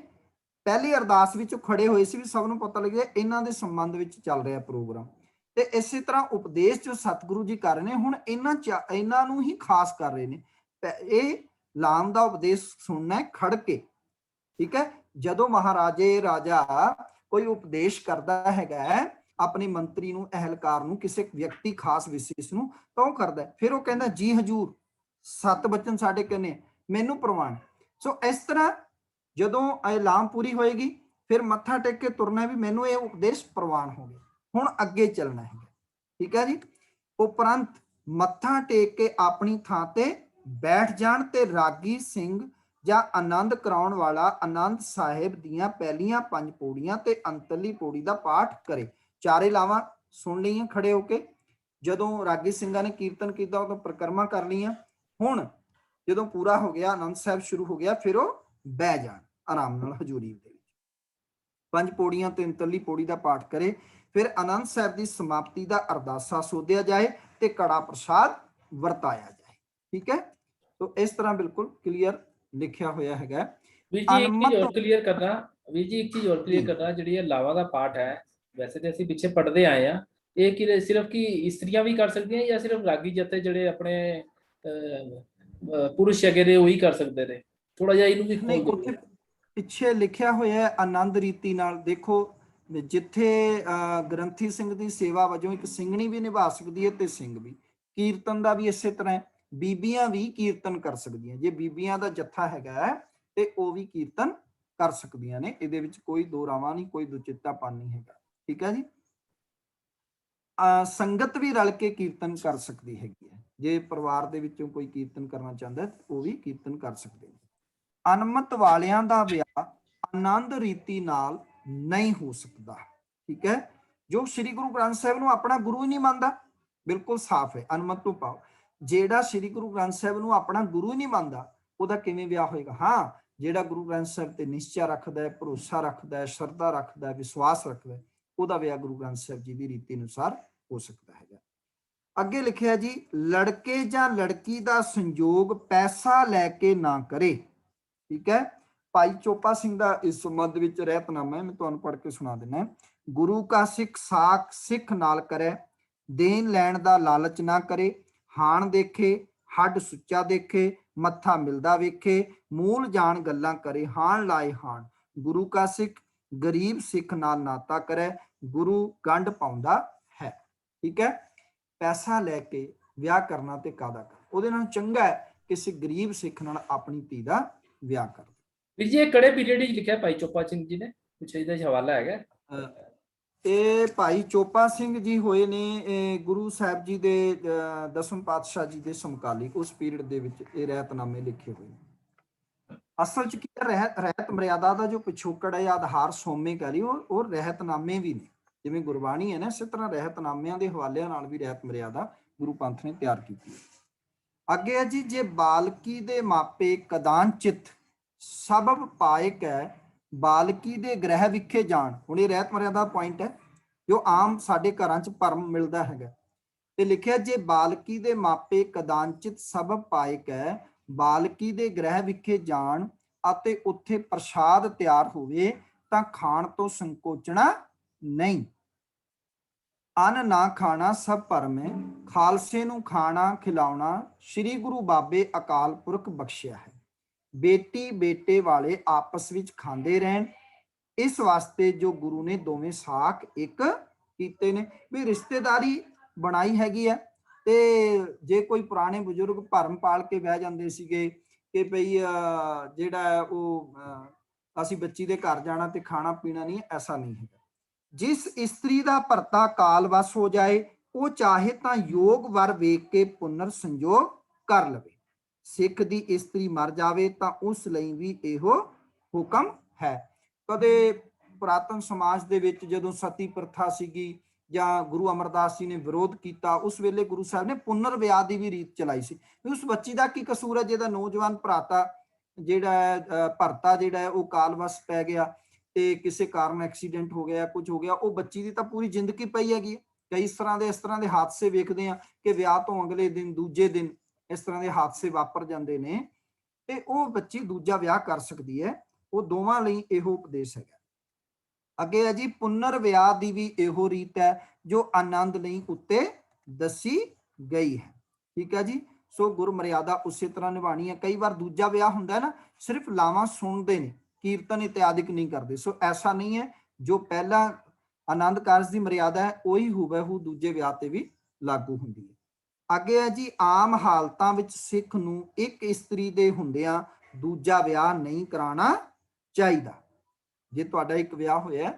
Speaker 2: ਪਹਿਲੀ ਅਰਦਾਸ ਵਿੱਚ ਖੜੇ ਹੋਏ ਸੀ, ਵੀ ਸਭ ਨੂੰ ਪਤਾ ਲੱਗਿਆ ਇਹਨਾਂ ਦੇ ਸੰਬੰਧ ਵਿੱਚ ਚੱਲ ਰਿਹਾ ਪ੍ਰੋਗਰਾਮ। ਤੇ ਇਸੇ ਤਰ੍ਹਾਂ ਉਪਦੇਸ਼ ਜੋ ਸਤਿਗੁਰੂ ਜੀ ਕਰ ਰਹੇ ਨੇ, ਹੁਣ ਇਹਨਾਂ ਨੂੰ ਹੀ ਖਾਸ ਕਰ ਰਹੇ ਨੇ। ਇਹ ਲਾਮ ਦਾ ਉਪਦੇਸ਼ ਸੁਣਨਾ ਹੈ ਖੜ ਕੇ, ਠੀਕ ਹੈ। ਜਦੋਂ ਮਹਾਰਾਜੇ ਰਾਜਾ ਕੋਈ ਉਪਦੇਸ਼ ਕਰਦਾ ਹੈਗਾ ਆਪਣੇ ਮੰਤਰੀ ਨੂੰ, ਅਹਿਲਕਾਰ ਨੂੰ, ਕਿਸੇ ਵਿਅਕਤੀ ਖਾਸ ਵਿਸ਼ੇਸ਼ ਨੂੰ, ਤਾਂ ਉਹ ਕਰਦਾ, ਫਿਰ ਉਹ ਕਹਿੰਦਾ ਜੀ ਹਜੂਰ, 7 ਬਚਨ ਸਾਡੇ ਕਹਿੰਦੇ ਮੈਨੂੰ ਪ੍ਰਵਾਨ। ਸੋ ਇਸ ਤਰ੍ਹਾਂ ਜਦੋਂ ਐਲਾਨ ਪੂਰੀ ਹੋਏਗੀ, ਫਿਰ ਮੱਥਾ ਟੇਕ ਕੇ ਤੁਰਨਾ ਵੀ ਮੈਨੂੰ ਇਹ ਉਪਦੇਸ਼ ਪ੍ਰਵਾਨ ਹੋ ਗਿਆ, ਹੁਣ ਅੱਗੇ ਚੱਲਣਾ ਹੈ, ਠੀਕ ਹੈ ਜੀ। ਉਪਰੰਤ ਮੱਥਾ ਟੇਕ ਕੇ ਆਪਣੀ ਥਾਂ ਤੇ ਬੈਠ ਜਾਣ ਤੇ ਰਾਗੀ ਸਿੰਘ ਜਾਂ ਆਨੰਦ ਕਰਾਉਣ ਵਾਲਾ ਆਨੰਦ ਸਾਹਿਬ ਦੀਆਂ ਪਹਿਲੀਆਂ 5 ਪੌੜੀਆਂ ਤੇ ਅੰਤਲੀ ਪੌੜੀ ਦਾ ਪਾਠ ਕਰੇ। ਚਾਰੇ ਲਾਵਾਂ ਸੁਣ ਲਈਆਂ ਖੜੇ ਹੋ ਕੇ। ਜਦੋਂ ਰਾਗੀ ਸਿੰਘਾਂ ਨੇ ਕੀਰਤਨ ਕੀਤਾ, ਉਦੋਂ ਪ੍ਰਕਰਮਾ ਕਰ ਲਈਆਂ। ਹੁਣ ਜਦੋਂ ਪੂਰਾ ਹੋ ਗਿਆ, ਆਨੰਦ ਸਾਹਿਬ ਸ਼ੁਰੂ ਹੋ ਗਿਆ, ਫਿਰ ਉਹ ਬਹਿ ਜਾਣ ਆਰਾਮ ਨਾਲ ਹਜ਼ੂਰੀ ਦੇ ਵਿੱਚ। 5 ਪੌੜੀਆਂ ਤੇ ਅੰਤਲੀ ਪੌੜੀ ਦਾ ਪਾਠ ਕਰੇ। ਫਿਰ ਆਨੰਦ ਸਾਹਿਬ ਦੀ ਸਮਾਪਤੀ ਦਾ ਅਰਦਾਸਾ ਸੋਧਿਆ ਜਾਏ ਤੇ ਕੜਾ ਪ੍ਰਸਾਦ ਵਰਤਾਇਆ ਜਾਏ, ਠੀਕ ਹੈ। ਤੋ ਇਸ ਤਰ੍ਹਾਂ ਬਿਲਕੁਲ ਕਲੀਅਰ ਲਿਖਿਆ ਹੋਇਆ ਹੈਗਾ।
Speaker 1: ਵੀਰ ਜੀ ਇੱਕ ਚੀਜ਼ ਹੋਰ ਕਲੀਅਰ ਕਰਨਾ, ਜਿਹੜੀ ਇਹ ਲਾਵਾਂ ਦਾ ਪਾਠ ਹੈ, ਵੈਸੇ ਤੇ ਅਸੀਂ ਪਿੱਛੇ ਪੜ੍ਹਦੇ ਆਏ ਆ, ਇਹ ਕਿ ਸਿਰਫ ਕਿ ਇਸਤਰੀਆਂ ਵੀ ਕਰ ਸਕਦੀਆਂ ਜਾਂ ਸਿਰਫ ਰਾਗੀ ਜਥੇ ਜਿਹੜੇ ਆਪਣੇ ਪੁਰਸ਼ ਹੈਗੇ ਨੇ ਉਹੀ ਕਰ ਸਕਦੇ ਨੇ? ਥੋੜਾ ਜਿਹਾ ਇਹਨੂੰ ਵੀ
Speaker 2: ਨਹੀਂ, ਉੱਥੇ ਪਿੱਛੇ ਲਿਖਿਆ ਹੋਇਆ ਹੈ ਆਨੰਦ ਰੀਤੀ ਨਾਲ। ਦੇਖੋ ਜਿੱਥੇ ਗ੍ਰੰਥੀ ਸਿੰਘ ਦੀ ਸੇਵਾ ਵਜੋਂ ਇੱਕ ਸਿੰਘਣੀ ਵੀ ਨਿਭਾ ਸਕਦੀ ਹੈ ਤੇ ਸਿੰਘ ਵੀ। ਕੀਰਤਨ ਦਾ ਵੀ ਇਸੇ ਤਰ੍ਹਾਂ ਹੈ, ਬੀਬੀਆਂ ਵੀ ਕੀਰਤਨ ਕਰ ਸਕਦੀਆਂ। ਜੇ ਬੀਬੀਆਂ ਦਾ ਜੱਥਾ ਹੈਗਾ ਤੇ ਉਹ ਵੀ ਕੀਰਤਨ ਕਰ ਸਕਦੀਆਂ ਨੇ, ਇਹਦੇ ਵਿੱਚ ਕੋਈ ਦੋ ਰਾਵਾਂ ਨਹੀਂ, ਕੋਈ ਦੁਚਿੱਤਾਪਨ ਨਹੀਂ ਹੈਗਾ, ਠੀਕ ਹੈ ਜੀ। ਸੰਗਤ ਵੀ ਰਲ ਕੇ ਕੀਰਤਨ ਕਰ ਸਕਦੀ ਹੈਗੀ ਹੈ। ਜੇ ਪਰਿਵਾਰ ਦੇ ਵਿੱਚੋਂ ਕੋਈ ਕੀਰਤਨ ਕਰਨਾ ਚਾਹੁੰਦਾ ਉਹ ਵੀ ਕੀਰਤਨ ਕਰ ਸਕਦੇ ਨੇ। ਅਨਮਤ ਵਾਲਿਆਂ ਦਾ ਵਿਆਹ ਆਨੰਦ ਰੀਤੀ ਨਾਲ ਨਹੀਂ ਹੋ ਸਕਦਾ, ਠੀਕ ਹੈ। ਜੋ ਸ੍ਰੀ ਗੁਰੂ ਗ੍ਰੰਥ ਸਾਹਿਬ ਨੂੰ ਆਪਣਾ ਗੁਰੂ ਹੀ ਨਹੀਂ ਮੰਨਦਾ, ਬਿਲਕੁਲ ਸਾਫ਼ ਹੈ, ਅਨਮਤ ਤੋਂ ਪਾਓ। ਜਿਹੜਾ ਸ੍ਰੀ ਗੁਰੂ ਗ੍ਰੰਥ ਸਾਹਿਬ ਨੂੰ ਆਪਣਾ ਗੁਰੂ ਹੀ ਨਹੀਂ ਮੰਨਦਾ, ਉਹਦਾ ਕਿਵੇਂ ਵਿਆਹ ਹੋਏਗਾ? ਹਾਂ, ਜਿਹੜਾ ਗੁਰੂ ਗ੍ਰੰਥ ਸਾਹਿਬ ਤੇ ਨਿਸ਼ਚਾ ਰੱਖਦਾ ਹੈ, ਭਰੋਸਾ ਰੱਖਦਾ ਹੈ, ਸ਼ਰਧਾ ਰੱਖਦਾ ਹੈ, ਵਿਸ਼ਵਾਸ ਰੱਖਦਾ ਹੈ, ਉਹਦਾ ਵਿਆਹ ਗੁਰੂ ਗ੍ਰੰਥ ਸਾਹਿਬ ਜੀ ਦੀ ਰੀਤੀ ਅਨੁਸਾਰ ਹੋ ਸਕਦਾ ਹੈਗਾ। ਅੱਗੇ ਲਿਖਿਆ ਜੀ, ਲੜਕੇ ਜਾਂ ਲੜਕੀ ਦਾ ਸੰਯੋਗ ਪੈਸਾ ਲੈ ਕੇ ਨਾ ਕਰੇ, ਠੀਕ ਹੈ। ਭਾਈ ਚੋਪਾ ਸਿੰਘ ਦਾ ਇਸ ਸੰਬੰਧ ਵਿੱਚ ਰਹਿਤਨਾਮਾ ਹੈ, ਮੈਂ ਤੁਹਾਨੂੰ ਪੜ੍ਹ ਕੇ ਸੁਣਾ ਦਿੰਦਾ। ਗੁਰੂ ਕਾ ਸਿੱਖ ਸਾਖ ਸਿੱਖ ਨਾਲ ਕਰੇ, ਦੇਣ ਲੈਣ ਦਾ ਲਾਲਚ ਨਾ ਕਰੇ। ਹਾਣ ਦੇਖੇ ਹੱਡ ਸੁੱਚਾ ਦੇਖੇ, ਮੱਥਾ ਮਿਲਦਾ ਵੇਖੇ, ਮੂਲ ਜਾਣ ਗੱਲਾਂ ਕਰੇ, ਹਾਣ ਲਾਏ ਹਾਣ। ਗੁਰੂ ਕਾ ਸਿੱਖ ਗਰੀਬ ਸਿੱਖ ਨਾਲ ਨਾਤਾ ਕਰੇ, ਗੁਰੂ ਗੰਢ ਪਾਉਂਦਾ ਹੈ, ਠੀਕ ਹੈ। ਪੈਸਾ ਲੈ ਕੇ ਵਿਆਹ ਕਰਨਾ ਤੇ ਕਾਦਾ ਕਰ, ਉਹਦੇ ਨਾਲ ਚੰਗਾ ਹੈ ਕਿਸੇ ਗਰੀਬ ਸਿੱਖ ਨਾਲ ਆਪਣੀ ਧੀ ਦਾ ਵਿਆਹ ਕਰ।
Speaker 1: ਵੀਰ ਜੀ ਇਹ ਕਿਹੜੇ ਪੀਰੀਅਡ ਵਿੱਚ ਲਿਖਿਆ ਭਾਈ ਚੋਪਾ ਸਿੰਘ ਜੀ ਨੇ? ਕੁਛ ਇਹਦਾ ਹਵਾਲਾ ਹੈਗਾ?
Speaker 2: ਇਹ ਭਾਈ ਚੋਪਾ ਸਿੰਘ ਜੀ ਹੋਏ ਨੇ ਗੁਰੂ ਸਾਹਿਬ ਜੀ ਦੇ 10ਵੇਂ ਪਾਤਸ਼ਾਹ ਜੀ ਦੇ ਸਮਕਾਲੀ, ਉਸ ਪੀਰੀਅਡ ਦੇ ਵਿੱਚ ਇਹ ਰਹਿਤਨਾਮੇ ਲਿਖੇ ਹੋਏ ਨੇ। ਅਸਲ ਚ ਕੀ ਰਹਿਤ ਮਰਿਆਦਾ ਦਾ ਜੋ ਪਿਛੋਕੜ ਹੈ, ਆਧਾਰ ਸੋਮੇ ਕਰੀ, ਉਹ ਰਹਿਤਨਾਮੇ ਵੀ ਨੇ। ਜਿਵੇਂ ਗੁਰਬਾਣੀ ਹੈ ਨਾ, ਇਸੇ ਤਰ੍ਹਾਂ ਰਹਿਤਨਾਮਿਆਂ ਦੇ ਹਵਾਲਿਆਂ ਨਾਲ ਵੀ ਰਹਿਤ ਮਰਿਆਦਾ ਗੁਰੂ ਪੰਥ ਨੇ ਤਿਆਰ ਕੀਤੀ ਹੈ। ਅੱਗੇ ਹੈ ਜੀ, ਜੇ ਬਾਲਕੀ ਦੇ ਮਾਪੇ ਕਦਾਨਚਿਤ ਸਬਬ ਪਾਇਕ ਹੈ, ਬਾਲਕੀ ਦੇ ਗ੍ਰਹਿ ਵਿਖੇ ਜਾਣ। ਹੁਣ ਇਹ ਰਹਿਤ ਮਰਿਆਦਾ ਪੁਆਇੰਟ ਹੈ ਜੋ ਆਮ ਸਾਡੇ ਘਰਾਂ 'ਚ ਭਰਮ ਮਿਲਦਾ ਹੈਗਾ। ਤੇ ਲਿਖਿਆ, ਜੇ ਬਾਲਕੀ ਦੇ ਮਾਪੇ ਕਦਾਨਚਿਤ ਸਬਬ ਪਾਇਕ ਹੈ, ਬਾਲਕੀ ਦੇ ਗ੍ਰਹਿ ਵਿਖੇ ਜਾਣ ਅਤੇ ਉੱਥੇ ਪ੍ਰਸ਼ਾਦ ਤਿਆਰ ਹੋਵੇ ਤਾਂ ਖਾਣ ਤੋਂ ਸੰਕੋਚਣਾ ਨਹੀਂ। ਅੰਨ ਨਾ ਖਾਣਾ ਸਭ ਭਰਮ ਹੈ, ਖਾਲਸੇ ਨੂੰ ਖਾਣਾ ਖਿਲਾਉਣਾ ਸ੍ਰੀ ਗੁਰੂ ਬਾਬੇ ਅਕਾਲ ਪੁਰਖ ਬਖਸ਼ਿਆ ਹੈ। ਬੇਟੀ ਬੇਟੇ ਵਾਲੇ ਆਪਸ ਵਿੱਚ ਖਾਂਦੇ ਰਹਿਣ, ਇਸ ਵਾਸਤੇ ਜੋ ਗੁਰੂ ਨੇ ਦੋਵੇਂ ਸਾਖ ਇੱਕ ਕੀਤੇ ਨੇ। ਵੀ ਰਿਸ਼ਤੇਦਾਰੀ ਬਣਾਈ ਹੈਗੀ ਆ। ਤੇ ਜੇ ਕੋਈ ਪੁਰਾਣੇ ਬਜ਼ੁਰਗ ਭਰਮ ਪਾਲ ਕੇ ਬਹਿ ਜਾਂਦੇ ਸੀਗੇ ਕਿ ਭਈ ਜਿਹੜਾ ਉਹ ਅਸੀਂ ਬੱਚੀ ਦੇ ਘਰ ਜਾਣਾ ਤੇ ਖਾਣਾ ਪੀਣਾ ਨਹੀਂ, ਐਸਾ ਨਹੀਂ ਹੈਗਾ। ਜਿਸ ਇਸਤਰੀ ਦਾ ਭਰਤਾ ਕਾਲ ਵਸ ਹੋ ਜਾਏ, ਉਹ ਚਾਹੇ ਤਾਂ ਯੋਗ ਵਰ ਵੇਖ ਕੇ ਪੁਨਰ ਸੰਜੋਗ ਕਰ ਲਵੇ। ਸਿੱਖ ਦੀ ਇਸਤਰੀ ਮਰ ਜਾਵੇ ਤਾਂ ਉਸ ਲਈ ਵੀ ਇਹੋ ਹੁਕਮ ਹੈ। ਕਦੇ ਪੁਰਾਤਨ ਸਮਾਜ ਦੇ ਵਿੱਚ ਜਦੋਂ ਸਤੀ ਪ੍ਰਥਾ ਸੀਗੀ ਜਾਂ ਗੁਰੂ ਅਮਰਦਾਸ ਜੀ ਨੇ ਵਿਰੋਧ ਕੀਤਾ, ਉਸ ਵੇਲੇ ਗੁਰੂ ਸਾਹਿਬ ਨੇ ਪੁਨਰ ਵਿਆਹ ਦੀ ਵੀ ਰੀਤ ਚਲਾਈ ਸੀ। ਉਸ ਬੱਚੀ ਦਾ ਕੀ ਕਸੂਰ ਹੈ ਜਿਹਦਾ ਨੌਜਵਾਨ ਭਰਾਤਾ ਜਿਹੜਾ ਭਰਤਾ ਜਿਹੜਾ ਹੈ ਉਹ ਕਾਲਵਸ ਪੈ ਗਿਆ ਤੇ ਕਿਸੇ ਕਾਰਨ ਐਕਸੀਡੈਂਟ ਹੋ ਗਿਆ, ਕੁਝ ਹੋ ਗਿਆ, ਉਹ ਬੱਚੀ ਦੀ ਤਾਂ ਪੂਰੀ ਜ਼ਿੰਦਗੀ ਪਈ ਹੈਗੀ। ਕਈ ਇਸ ਤਰ੍ਹਾਂ ਦੇ ਹਾਦਸੇ ਵੇਖਦੇ ਆ ਕਿ ਵਿਆਹ ਤੋਂ ਅਗਲੇ ਦਿਨ ਦੂਜੇ ਦਿਨ ਇਸ ਤਰ੍ਹਾਂ ਦੇ ਹਾਦਸੇ ਵਾਪਰ ਜਾਂਦੇ ਨੇ ਤੇ ਉਹ ਬੱਚੀ ਦੂਜਾ ਵਿਆਹ ਕਰ ਸਕਦੀ ਹੈ। ਉਹ ਦੋਵਾਂ ਲਈ ਇਹੋ ਉਪਦੇਸ਼ ਹੈਗਾ। ਅੱਗੇ ਹੈ ਜੀ ਪੁਨਰ ਵਿਆਹ ਦੀ ਵੀ ਇਹੋ ਰੀਤ ਹੈ ਜੋ ਆਨੰਦ ਲਈ ਉੱਤੇ ਦੱਸੀ ਗਈ ਹੈ। ਠੀਕ ਹੈ ਜੀ। ਸੋ ਗੁਰ ਮਰਿਆਦਾ ਉਸੇ ਤਰ੍ਹਾਂ ਨਿਭਾਣੀ ਹੈ। ਕਈ ਵਾਰ ਦੂਜਾ ਵਿਆਹ ਹੁੰਦਾ ਨਾ, ਸਿਰਫ ਲਾਵਾਂ ਸੁਣਦੇ ਨੇ, ਕੀਰਤਨ ਇਤਿਆਦਿਕ ਨਹੀਂ ਕਰਦੇ। ਸੋ ਐਸਾ ਨਹੀਂ ਹੈ, ਜੋ ਪਹਿਲਾਂ ਆਨੰਦ ਕਾਰਜ ਦੀ ਮਰਿਆਦਾ ਹੈ ਉਹੀ ਹੂਬਹੂ ਦੂਜੇ ਵਿਆਹ ਤੇ ਵੀ ਲਾਗੂ ਹੁੰਦੀ ਹੈ। ਅੱਗੇ ਹੈ ਜੀ ਆਮ ਹਾਲਤਾਂ ਵਿੱਚ ਸਿੱਖ ਨੂੰ ਇੱਕ ਇਸਤਰੀ ਦੇ ਹੁੰਦਿਆਂ ਦੂਜਾ ਵਿਆਹ ਨਹੀਂ ਕਰਾਉਣਾ ਚਾਹੀਦਾ। ਜੇ ਤੁਹਾਡਾ ਇੱਕ ਵਿਆਹ ਹੋਇਆ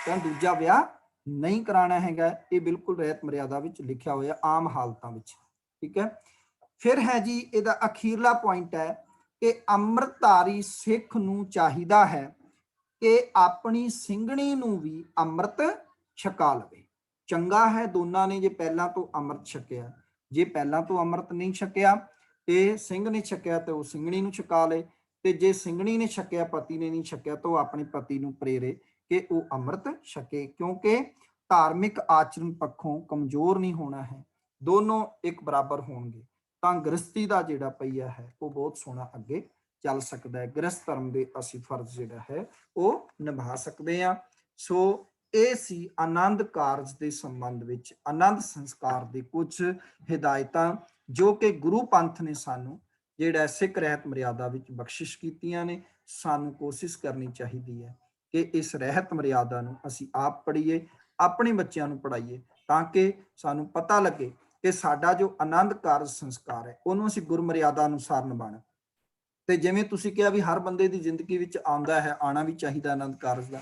Speaker 2: ਤਾਂ ਦੂਜਾ ਵਿਆਹ ਨਹੀਂ ਕਰਾਉਣਾ ਹੈਗਾ। ਇਹ ਬਿਲਕੁਲ ਰਹਿਤ ਮਰਿਆਦਾ ਵਿੱਚ ਲਿਖਿਆ ਹੋਇਆ ਆਮ ਹਾਲਤਾਂ ਵਿੱਚ। ਠੀਕ ਹੈ। ਫਿਰ ਹੈ ਜੀ ਇਹਦਾ ਅਖੀਰਲਾ ਪੁਆਇੰਟ ਹੈ ਕਿ ਅੰਮ੍ਰਿਤਧਾਰੀ ਸਿੱਖ ਨੂੰ ਚਾਹੀਦਾ ਹੈ ਕਿ ਆਪਣੀ ਸਿੰਘਣੀ ਨੂੰ ਵੀ ਅੰਮ੍ਰਿਤ ਛਕਾ ਲਵੇ। ਚੰਗਾ ਹੈ ਦੋਨਾਂ ਨੇ ਜੇ ਪਹਿਲਾਂ ਤੋਂ ਅੰਮ੍ਰਿਤ ਛਕਿਆ। ਜੇ ਪਹਿਲਾਂ ਤੋਂ ਅੰਮ੍ਰਿਤ ਨਹੀਂ ਛਕਿਆ ਤੇ ਸਿੰਘ ਨੇ ਛਕਿਆ ਤੇ ਉਹ ਸਿੰਘਣੀ ਨੂੰ ਛਕਾ ਲੇ, ਤੇ ਜੇ ਸਿੰਘਣੀ ਨੇ ਛਕਿਆ ਪਤੀ ਨੇ ਨਹੀਂ ਛਕਿਆ ਤਾਂ ਉਹ ਆਪਣੇ ਪਤੀ ਨੂੰ ਪ੍ਰੇਰੇ ਕਿ ਉਹ ਅੰਮ੍ਰਿਤ ਛਕੇ, ਕਿਉਂਕਿ ਧਾਰਮਿਕ ਆਚਰਣ ਪੱਖੋਂ ਕਮਜ਼ੋਰ ਨਹੀਂ ਹੋਣਾ ਹੈ, ਦੋਨੋਂ ਇੱਕ ਬਰਾਬਰ ਹੋਣਗੇ ਤਾਂ ਗ੍ਰਸਤੀ ਦਾ ਜਿਹੜਾ ਪਈਆ ਹੈ ਉਹ ਬਹੁਤ ਸੋਹਣਾ ਅੱਗੇ ਚੱਲ ਸਕਦਾ ਹੈ। ਗ੍ਰਸਤ ਧਰਮ ਦੇ ਅਸੀਂ ਫਰਜ਼ ਜਿਹੜਾ ਹੈ ਉਹ ਨਿਭਾ ਸਕਦੇ ਹਾਂ। ਸੋ ਇਹ ਸੀ ਆਨੰਦ ਕਾਰਜ ਦੇ ਸੰਬੰਧ ਵਿੱਚ ਆਨੰਦ ਸੰਸਕਾਰ ਦੀ ਕੁਝ ਹਿਦਾਇਤਾਂ ਜੋ ਕਿ ਗੁਰੂ ਪੰਥ ਨੇ ਸਾਨੂੰ ਜਿਹੜਾ ਸਿੱਖ ਰਹਿਤ ਮਰਿਆਦਾ ਵਿੱਚ ਬਖਸ਼ਿਸ਼ ਕੀਤੀਆਂ ਨੇ। ਸਾਨੂੰ ਕੋਸ਼ਿਸ਼ ਕਰਨੀ ਚਾਹੀਦੀ ਹੈ ਕਿ ਇਸ ਰਹਿਤ ਮਰਿਆਦਾ ਨੂੰ ਅਸੀਂ ਆਪ ਪੜ੍ਹੀਏ, ਆਪਣੇ ਬੱਚਿਆਂ ਨੂੰ ਪੜ੍ਹਾਈਏ, ਤਾਂ ਕਿ ਸਾਨੂੰ ਪਤਾ ਲੱਗੇ ਕਿ ਸਾਡਾ ਜੋ ਆਨੰਦ ਕਾਰਜ ਸੰਸਕਾਰ ਹੈ ਉਹਨੂੰ ਅਸੀਂ ਗੁਰਮਰਿਆਦਾ ਅਨੁਸਾਰ ਨਿਭਾਉਣਾ। ਤੇ ਜਿਵੇਂ ਤੁਸੀਂ ਕਿਹਾ ਵੀ ਹਰ ਬੰਦੇ ਦੀ ਜ਼ਿੰਦਗੀ ਵਿੱਚ ਆਉਂਦਾ ਹੈ, ਆਉਣਾ ਵੀ ਚਾਹੀਦਾ ਆਨੰਦ ਕਾਰਜ ਦਾ।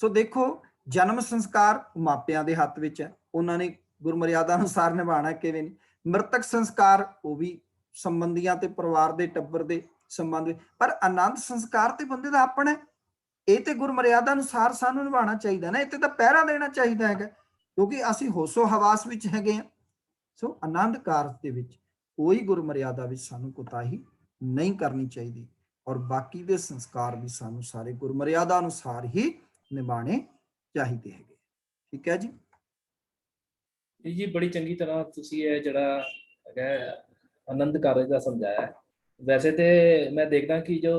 Speaker 2: ਸੋ ਦੇਖੋ ਜਨਮ ਸੰਸਕਾਰ ਮਾਪਿਆਂ ਦੇ ਹੱਥ ਵਿੱਚ ਹੈ, ਉਹਨਾਂ ਨੇ ਗੁਰਮਰਿਆਦਾ ਅਨੁਸਾਰ ਨਿਭਾਉਣਾ ਕਿਵੇਂ ਨਹੀਂ। ਮ੍ਰਿਤਕ ਸੰਸਕਾਰ ਉਹ ਵੀ ਸੰਬੰਧੀਆਂ ਤੇ ਪਰਿਵਾਰ ਦੇ ਟੱਬਰ ਦੇ ਸੰਬੰਧ ਵਿੱਚ, ਪਰ ਆਨੰਦ ਸੰਸਕਾਰ ਤੇ ਬੰਦੇ ਦਾ ਆਪਣਾ, ਇਹ ਤੇ ਗੁਰਮਰਿਆਦਾ ਅਨੁਸਾਰ ਸਾਨੂੰ ਨਿਭਾਉਣਾ ਚਾਹੀਦਾ ਨਾ। ਇੱਥੇ ਤਾਂ ਪਹਿਰਾ ਦੇਣਾ ਚਾਹੀਦਾ ਹੈਗਾ ਕਿਉਂਕਿ ਅਸੀਂ ਹੋਸੋ ਹਵਾਸ ਵਿੱਚ ਹੈਗੇ ਹਾਂ। ਸੋ ਆਨੰਦ ਕਾਰਜ ਦੇ ਵਿੱਚ ਕੋਈ ਗੁਰਮਰਿਆਦਾ ਵਿੱਚ ਸਾਨੂੰ ਕੋਤਾਹੀ ਨਹੀਂ ਕਰਨੀ ਚਾਹੀਦੀ ਔਰ ਬਾਕੀ ਦੇ ਸੰਸਕਾਰ ਵੀ ਸਾਨੂੰ ਸਾਰੇ ਗੁਰਮਰਿਆਦਾ ਅਨੁਸਾਰ ਹੀ ਨਿਭਾਉਣੇ ਚਾਹੀਦੇ ਹੈਗੇ। ਠੀਕ ਹੈ ਜੀ।
Speaker 1: ਜੀ ਬੜੀ ਚੰਗੀ ਤਰ੍ਹਾਂ ਤੁਸੀਂ ਇਹ ਜਿਹੜਾ ਹੈਗਾ ਆਨੰਦ ਕਾਰਜ ਦਾ ਸਮਝਾਇਆ। ਵੈਸੇ ਤੇ ਮੈਂ ਦੇਖਦਾ ਕਿ ਜੋ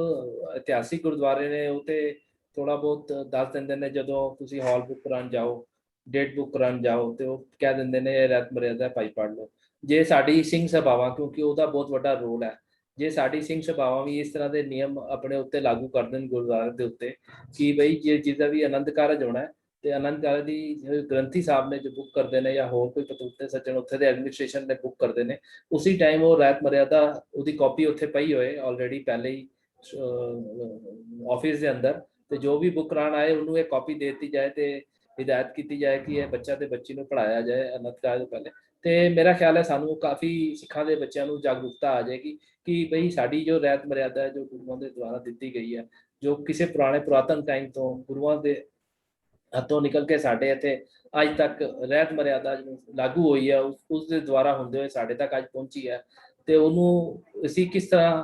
Speaker 1: ਇਤਿਹਾਸਿਕ ਗੁਰਦੁਆਰੇ ਨੇ ਉਹ ਤੇ ਥੋੜਾ ਬਹੁਤ ਦੱਸ ਦਿੰਦੇ ਨੇ, ਜਦੋਂ ਤੁਸੀਂ ਹਾਲ ਬੁੱਕ ਕਰਾਉਣ ਜਾਓ, ਡੇਟ ਬੁੱਕ ਕਰਾਉਣ ਜਾਓ ਤੇ ਉਹ ਕਹਿ ਦਿੰਦੇ ਨੇ ਇਹ ਰਹਿਤ ਮਰਿਆਦਾ ਭਾਈ ਪੜ੍ਹ ਲਓ। ਜੇ ਸਾਡੀ ਸਿੰਘ ਸਭਾਵਾਂ, ਕਿਉਂਕਿ ਉਹਦਾ ਬਹੁਤ ਵੱਡਾ ਰੋਲ ਹੈ, ਜੇ ਸਾਡੀ ਸਿੰਘ ਸਭਾਵਾਂ ਵੀ ਇਸ ਤਰ੍ਹਾਂ ਦੇ ਨਿਯਮ ਆਪਣੇ ਉੱਤੇ ਲਾਗੂ ਕਰ ਦੇਣ ਗੁਰਦੁਆਰੇ ਦੇ ਉੱਤੇ ਕਿ ਬਈ ਜੇ ਜਿਹਦਾ ਵੀ ਆਨੰਦ ਕਾਰਜ ਹੋਣਾ ਤੇ ਆਨੰਦ ਕਾਰਜ ਦੀ ਗ੍ਰੰਥੀ ਸਾਹਿਬ ਨੇ ਜੋ ਬੁੱਕ ਕਰਦੇ ਨੇ ਜਾਂ ਹੋਰ ਕੋਈ ਪਤਵੰਤੇ ਸੱਜਣ ਉੱਥੇ ਦੇ ਐਡਮਿਨਿਸਟ੍ਰੇਸ਼ਨ ਨੇ ਬੁੱਕ ਕਰਦੇ ਨੇ, ਉਸੇ ਟਾਈਮ ਉਹ ਰਹਿਤ ਮਰਿਆਦਾ ਉਹਦੀ ਕਾਪੀ ਉੱਥੇ ਪਈ ਹੋਏ ਆਲਰੇਡੀ ਪਹਿਲੇ ਹੀ ਆਫਿਸ ਦੇ ਅੰਦਰ, ਤੇ ਜੋ ਵੀ ਬੁੱਕ ਕਰਾਉਣ ਆਏ ਉਹਨੂੰ ਇਹ ਕਾਪੀ ਦੇ ਦਿੱਤੀ ਜਾਏ ਤੇ ਹਿਦਾਇਤ ਕੀਤੀ ਜਾਏ ਕਿ ਇਹ ਬੱਚਾ ਤੇ ਬੱਚੀ ਨੂੰ ਪੜ੍ਹਾਇਆ ਜਾਏ ਆਨੰਦ ਕਾਰਜ ਤੋਂ ਪਹਿਲੇ। ਤੇ ਮੇਰਾ ਖਿਆਲ ਹੈ ਸਾਨੂੰ ਕਾਫੀ ਸਿੱਖਾਂ ਦੇ ਬੱਚਿਆਂ ਨੂੰ ਜਾਗਰੂਕਤਾ ਆ ਜਾਏਗੀ ਕਿ ਬਈ ਸਾਡੀ ਜੋ ਰਹਿਤ ਮਰਿਆਦਾ ਹੈ ਜੋ ਗੁਰੂਆਂ ਦੇ ਦੁਆਰਾ ਦਿੱਤੀ ਗਈ ਹੈ, ਜੋ ਕਿਸੇ ਪੁਰਾਤਨ ਟਾਈਮ ਤੋਂ ਗੁਰੂਆਂ ਦੇ ਹੱਥੋਂ ਨਿਕਲ ਕੇ ਸਾਡੇ ਇੱਥੇ ਅੱਜ ਤੱਕ ਰਹਿਤ ਮਰਿਆਦਾ ਲਾਗੂ ਹੋਈ ਹੈ, ਉਸ ਦੇ ਦੁਆਰਾ ਹੁੰਦੇ ਹੋਏ ਸਾਡੇ ਤੱਕ ਅੱਜ ਪਹੁੰਚੀ ਹੈ, ਤੇ ਉਹਨੂੰ ਅਸੀਂ ਕਿਸ ਤਰ੍ਹਾਂ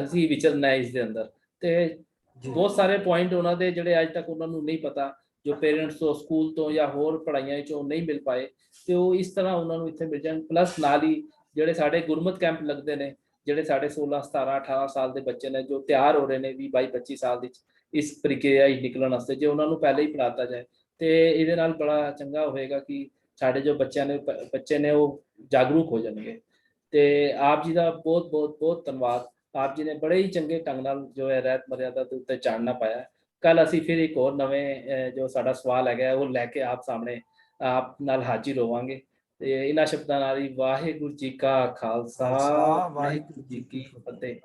Speaker 1: ਅਸੀਂ ਵਿਚਰਨਾ ਹੈ ਇਸ ਦੇ ਅੰਦਰ। ਤੇ ਬਹੁਤ ਸਾਰੇ ਪੁਆਇੰਟ ਉਹਨਾਂ ਦੇ ਜਿਹੜੇ ਅੱਜ ਤੱਕ ਉਹਨਾਂ ਨੂੰ ਨਹੀਂ ਪਤਾ, ਜੋ ਪੇਰੈਂਟਸ ਤੋਂ ਸਕੂਲ ਤੋਂ ਜਾਂ ਹੋਰ ਪੜ੍ਹਾਈਆਂ ਚੋਂ ਨਹੀਂ ਮਿਲ ਪਾਏ, ਤੇ ਉਹ ਇਸ ਤਰ੍ਹਾਂ ਉਹਨਾਂ ਨੂੰ ਇੱਥੇ ਮਿਲ ਜਾਣ। ਪਲੱਸ ਨਾਲ ਹੀ ਜਿਹੜੇ ਸਾਡੇ ਗੁਰਮਤ ਕੈਂਪ ਲੱਗਦੇ ਨੇ, ਜਿਹੜੇ ਸਾਡੇ 16 17 18 ਸਾਲ ਦੇ ਬੱਚੇ ਨੇ ਜੋ ਤਿਆਰ ਹੋ ਰਹੇ ਨੇ 20 22 25 ਸਾਲ ਦੀ ਇਸ ਪ੍ਰਕਿਰਿਆ ਹੀ ਨਿਕਲਣ ਵਾਸਤੇ, ਜੇ ਉਹਨਾਂ ਨੂੰ ਪਹਿਲੇ ਹੀ ਪੜ੍ਹਾਤਾ ਜਾਏ ਤੇ ਇਹਦੇ ਨਾਲ ਬੜਾ ਚੰਗਾ ਹੋਏਗਾ ਕਿ ਸਾਡੇ ਜੋ ਬੱਚੇ ਨੇ ਉਹ ਜਾਗਰੂਕ ਹੋ ਜਾਣਗੇ। ਤੇ ਆਪ ਜੀ ਦਾ ਬਹੁਤ ਬਹੁਤ ਬਹੁਤ ਧੰਨਵਾਦ। ਆਪ ਜੀ ਨੇ ਬੜੇ ਹੀ ਚੰਗੇ ਢੰਗ ਨਾਲ ਜੋ ਹੈ ਰਹਿਤ ਮਰਿਆਦਾ ਦੇ ਉੱਤੇ ਚਾਨਣਾ ਪਾਇਆ। ਕੱਲ ਅਸੀਂ ਫਿਰ ਇੱਕ ਹੋਰ ਨਵੇਂ ਜੋ ਸਾਡਾ ਸਵਾਲ ਹੈਗਾ ਉਹ ਲੈ ਕੇ ਆਪ ਸਾਹਮਣੇ ਆਪ ਨਾਲ ਹਾਜ਼ਰ ਹੋਵਾਂਗੇ। ਤੇ ਇਹਨਾਂ ਸ਼ਬਦਾਂ ਨਾਲ ਹੀ ਵਾਹਿਗੁਰੂ ਜੀ ਕਾ ਖਾਲਸਾ, ਵਾਹਿਗੁਰੂ ਜੀ ਕੀ ਫਤਿਹ।